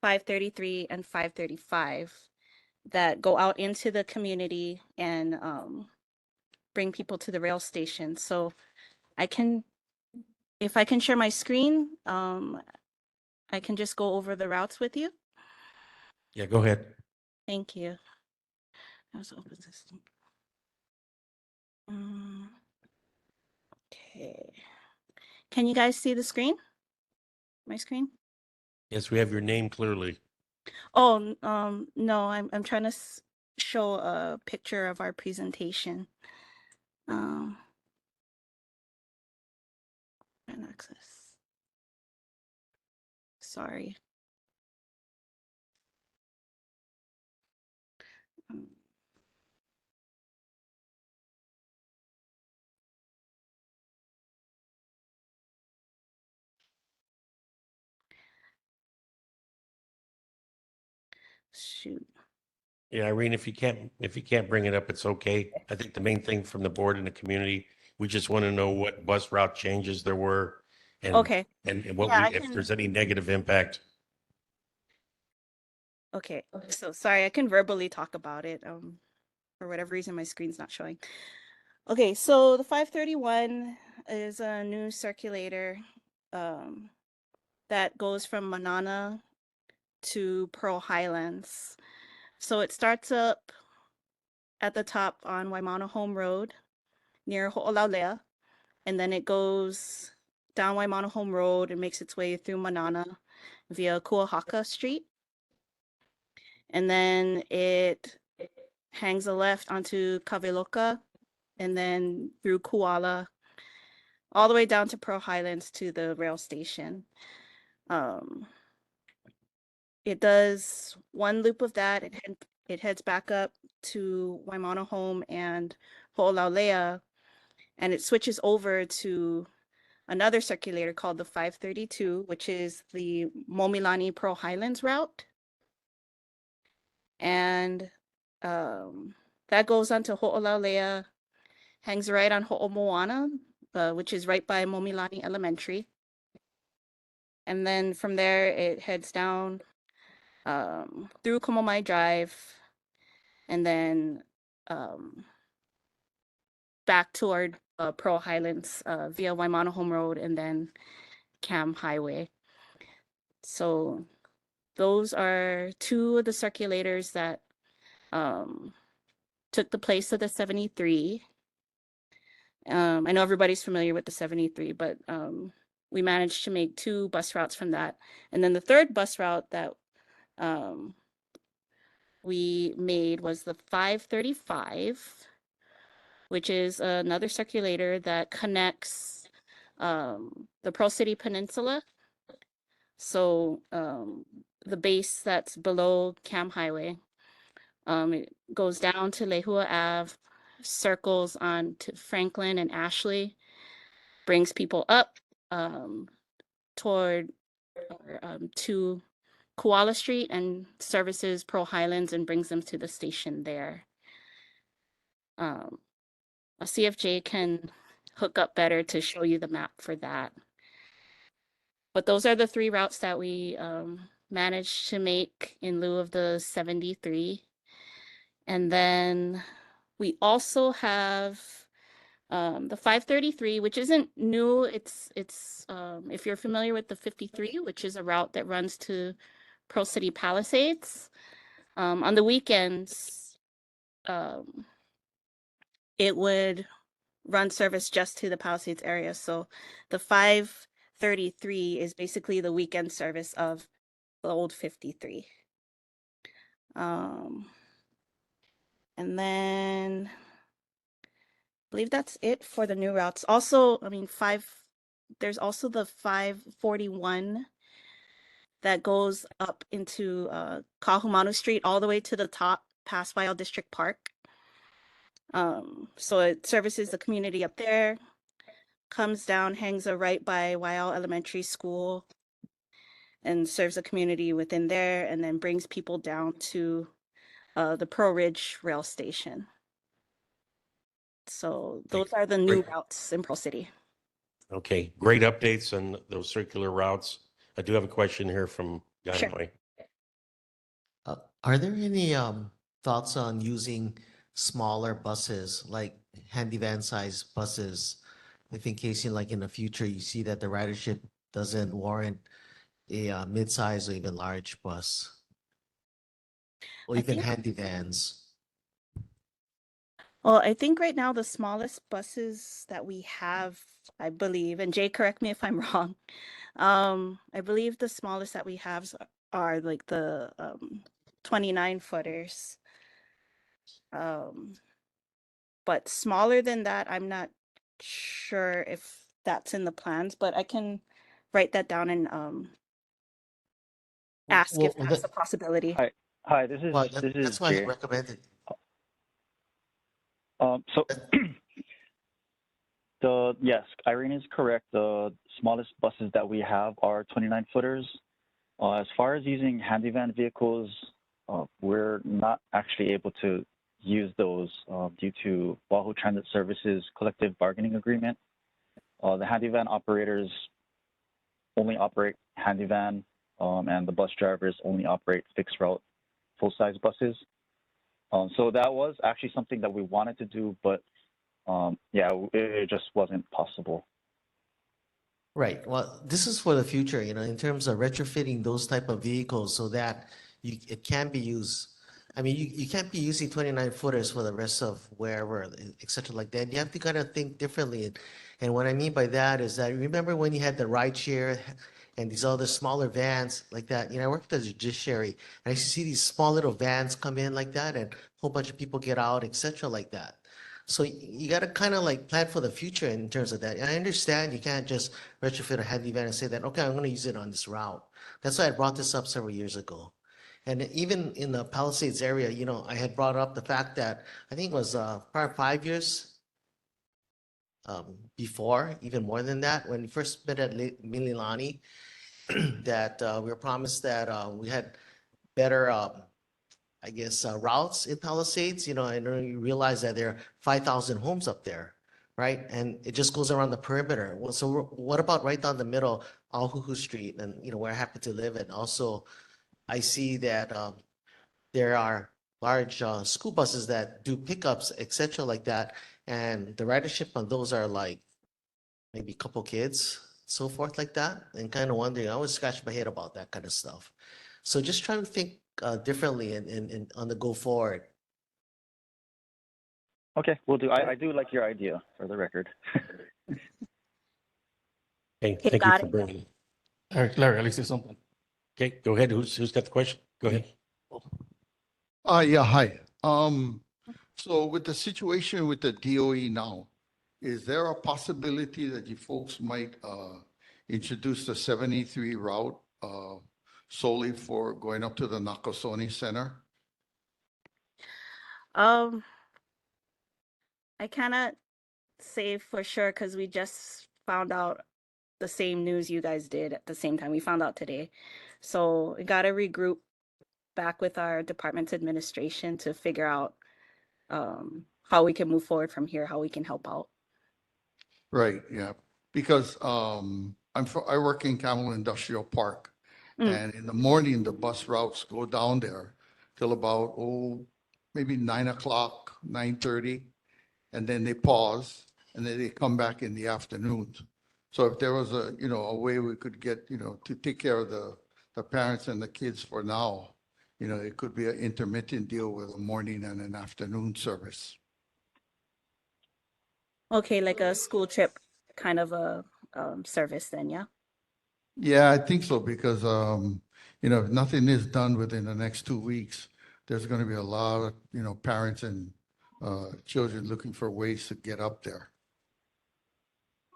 533, and 535 that go out into the community and bring people to the rail station. So if I can share my screen, I can just go over the routes with you. Yeah, go ahead. Thank you. How's open system? Okay. Can you guys see the screen? My screen? Yes, we have your name clearly. Oh, no, I'm trying to show a picture of our presentation. And access. Sorry. Shoot. Yeah, Irene, if you can't bring it up, it's okay. I think the main thing from the board and the community, we just want to know what bus route changes there were and Okay. and what Yeah, if there's any negative impact. Okay, so sorry, I can verbally talk about it. For whatever reason, my screen's not showing. Okay, so the 531 is a new circulator that goes from Manana to Pearl Highlands. So it starts up at the top on Waimana Home Road near Ho'olaulea, and then it goes down Waimana Home Road and makes its way through Manana via Kuahaka Street. And then it hangs a left onto Kaveloka and then through Kuala all the way down to Pearl Highlands to the rail station. It does one loop of that. It heads back up to Waimana Home and Ho'olaulea, and it switches over to another circulator called the 532, which is the Momilani Pearl Highlands route. And that goes on to Ho'olaulea, hangs right on Ho'omoana, which is right by Momilani Elementary. And then from there, it heads down through Komomai Drive, and then back toward Pearl Highlands via Waimana Home Road and then Cam Highway. So those are two of the circulators that took the place of the 73. I know everybody's familiar with the 73, but we managed to make 2 bus routes from that. And then the third bus route that um, we made was the 535, which is another circulator that connects the Pearl City Peninsula. So the base that's below Cam Highway, it goes down to Lehua Ave, circles on to Franklin and Ashley, brings people up toward to Koala Street and services Pearl Highlands and brings them to the station there. A CFJ can hook up better to show you the map for that. But those are the 3 routes that we managed to make in lieu of the 73. And then we also have the 533, which isn't new. It's if you're familiar with the 53, which is a route that runs to Pearl City Palisades. On the weekends, it would run service just to the Palisades area. So the 533 is basically the weekend service of the old 53. And then I believe that's it for the new routes. Also, I mean, there's also the 541 that goes up into Kahumanu Street all the way to the top past Waiau District Park. So it services the community up there, comes down, hangs a right by Waiau Elementary School, and serves the community within there, and then brings people down to the Pearl Ridge Rail Station. So those are the new routes in Pearl City. Okay, great updates on those circular routes. I do have a question here from Ganoi. Are there any thoughts on using smaller buses, like handy van size buses, if in case like in the future you see that the ridership doesn't warrant a mid-size or even large bus, or even handy vans? Well, I think right now the smallest buses that we have, I believe, and Jay, correct me if I'm wrong. I believe the smallest that we have are like the 29 footers. But smaller than that, I'm not sure if that's in the plans, but I can write that down and ask if that's a possibility. Hi, this is That's why I Jay. recommended. So yes, Irene is correct. The smallest buses that we have are 29 footers. As far as using handy van vehicles, we're not actually able to use those due to Wahoo Transit Services collective bargaining agreement. The handy van operators only operate handy van, and the bus drivers only operate fixed route full-size buses. So that was actually something that we wanted to do, but yeah, it just wasn't possible. Right. Well, this is for the future, in terms of retrofitting those type of vehicles so that it can be used. I mean, you can't be using 29 footers for the rest of wherever, et cetera, like that. You have to kind of think differently. And what I mean by that is that remember when you had the ride share and these other smaller vans like that? I worked as a judiciary and I used to see these small little vans come in like that and a whole bunch of people get out, et cetera, like that. So you got to kind of like plan for the future in terms of that. And I understand you can't just retrofit a handy van and say that, okay, I'm going to use it on this route. That's why I brought this up several years ago. And even in the Palisades area, I had brought up the fact that I think it was probably 5 years before, even more than that, when we first met at Mililani, that we were promised that we had better routes in Palisades, and then you realize that there are 5,000 homes up there, right? And it just goes around the perimeter. Well, so what about right down the middle, Auhuhu Street, and where I happen to live? And also, I see that there are large school buses that do pickups, etc., like that, and the ridership on those are like maybe a couple kids, so forth, like that, and kind of wondering. I always scratch my head about that kind of stuff. So just trying to think differently and on the go forward. Okay, we'll do. I do like your idea, for the record. Hey, Okay, thank you got for it. bringing. Larry, at least say something. Okay, go ahead. Who's got the question? Go ahead. Yeah, hi. So with the situation with the DOE now, is there a possibility that you folks might introduce the 73 route solely for going up to the Nakasone Center? Um, I cannot say for sure because we just found out the same news you guys did at the same time. We found out today. So we got to regroup back with our department's administration to figure out how we can move forward from here, how we can help out. Right, yeah, because I work in Camel Industrial Park, and in the morning the bus routes go down there till about maybe 9 o'clock, 9:30, and then they pause and then they come back in the afternoons. So if there was a way we could get to take care of the parents and the kids for now, it could be an intermittent deal with a morning and an afternoon service. Okay, like a school trip kind of a service then, yeah? Yeah, I think so because if nothing is done within the next 2 weeks, there's going to be a lot of parents and children looking for ways to get up there.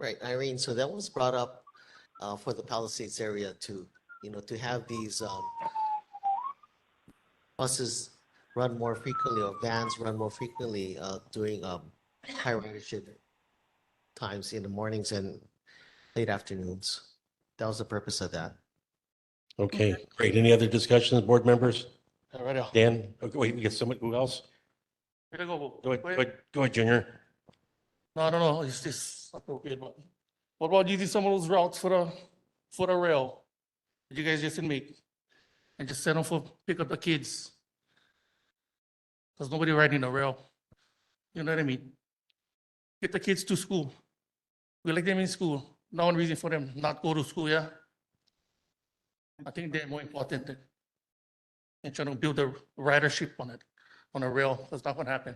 Right, Irene, so that was brought up for the Palisades area to have these buses run more frequently or vans run more frequently during high ridership times in the mornings and late afternoons. That was the purpose of that. Okay, great. Any other discussions, board members? Alrighty. Dan, okay, wait, we get someone, who else? Way to go. Go ahead, Junior. No, I don't know. It's just appropriate. But what about using some of those routes for the rail that you guys just didn't make, and just send them for pick up the kids? There's nobody riding the rail. You know what I mean? Get the kids to school. We like them in school. No one reason for them not go to school. Yeah. I think they're more important than trying to build a ridership on a rail. That's not going to happen.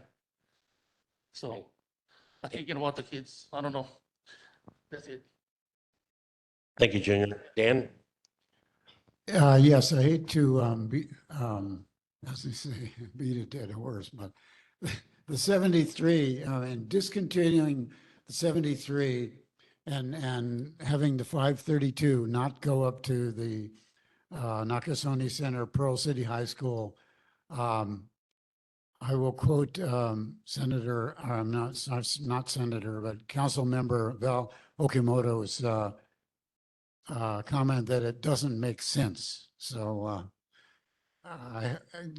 So I think about the kids. I don't know. That's it. Thank you, Junior. Dan? Yes, I hate to as they say, beat a dead horse, but the 73 and discontinuing the 73 and having the 532 not go up to the Nakasone Center, Pearl City High School. I will quote Senator, not Senator, but Council Member Val Okimoto's comment that it doesn't make sense. So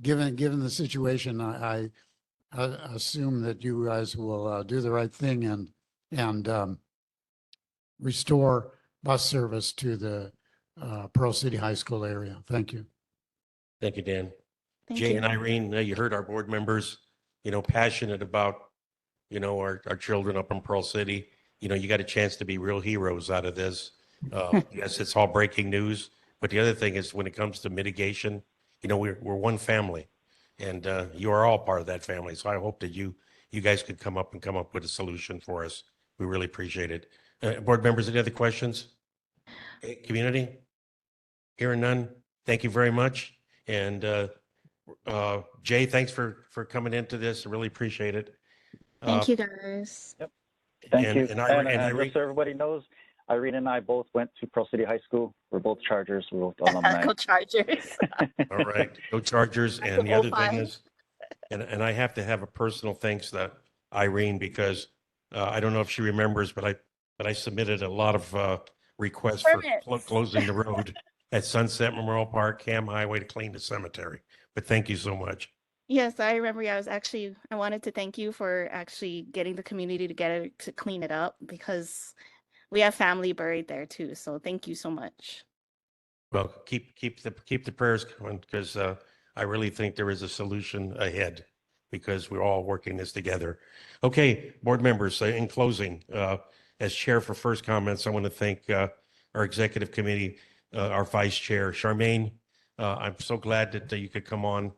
given the situation, I assume that you guys will do the right thing and restore bus service to the Pearl City High School area. Thank you. Thank you, Dan. Thank Jay you. and Irene, you heard our board members, passionate about, our children up in Pearl City. You got a chance to be real heroes out of this. Yes, it's all breaking news. But the other thing is when it comes to mitigation, we're one family and you are all part of that family. So I hope that you guys could come up with a solution for us. We really appreciate it. Board members, any other questions? Community? Hearing none. Thank you very much. And Jay, thanks for coming into this. I really appreciate it. Thank you, guys. Yep. Thank you. And Just so everybody knows, Irene and I both went to Pearl City High School. We're both Chargers. We're both alumni. Go Chargers. All right, go Chargers. And the other thing 05. is, and I have to have a personal thanks to Irene because I don't know if she remembers, but I submitted a lot of requests for closing the road at Sunset Memorial Park, Cam Highway to clean the cemetery. But thank you so much. Yes, I remember. I wanted to thank you for actually getting the community together to clean it up because we have family buried there too. So thank you so much. Well, keep the prayers going because I really think there is a solution ahead because we're all working this together. Okay, board members, in closing, as chair for first comments, I want to thank our executive committee, our vice chair, Charmaine. I'm so glad that you could come on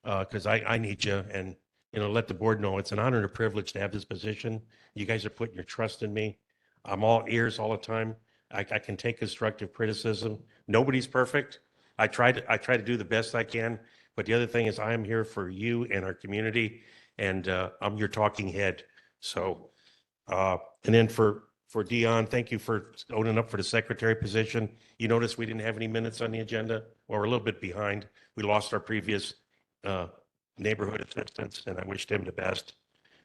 because I need you and let the board know it's an honor and a privilege to have this position. You guys are putting your trust in me. I'm all ears all the time. I can take constructive criticism. Nobody's perfect. I try to do the best I can. But the other thing is I am here for you and our community, and I'm your talking head. So, and then for Dion, thank you for owning up for the secretary position. You notice we didn't have any minutes on the agenda, or we're a little bit behind. We lost our previous neighborhood assistants, and I wished him the best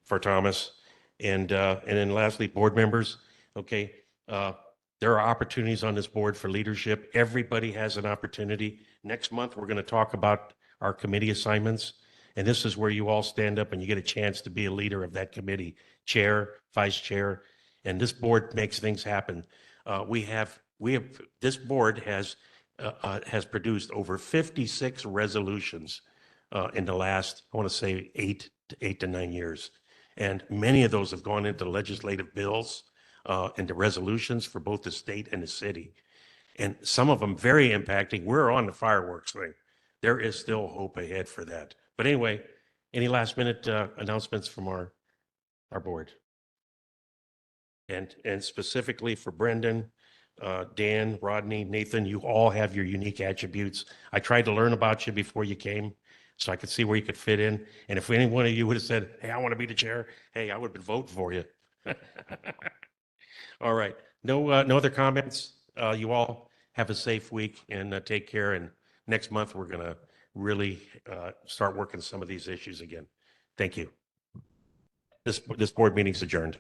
for Thomas. And then lastly, board members, okay, there are opportunities on this board for leadership. Everybody has an opportunity. Next month, we're going to talk about our committee assignments. And this is where you all stand up and you get a chance to be a leader of that committee, chair, vice chair, and this board makes things happen. This board has produced over 56 resolutions in the last, I want to say 8 to 9 years. And many of those have gone into legislative bills, into resolutions for both the state and the city. And some of them very impacting. We're on the fireworks thing. There is still hope ahead for that. But anyway, any last minute announcements from our board? And specifically for Brendan, Dan, Rodney, Nathan, you all have your unique attributes. I tried to learn about you before you came so I could see where you could fit in. And if any one of you would have said, hey, I want to be the chair, hey, I would have been voting for you. All right. No other comments. You all have a safe week and take care. And next month, we're going to really start working some of these issues again. Thank you. This board meeting's adjourned.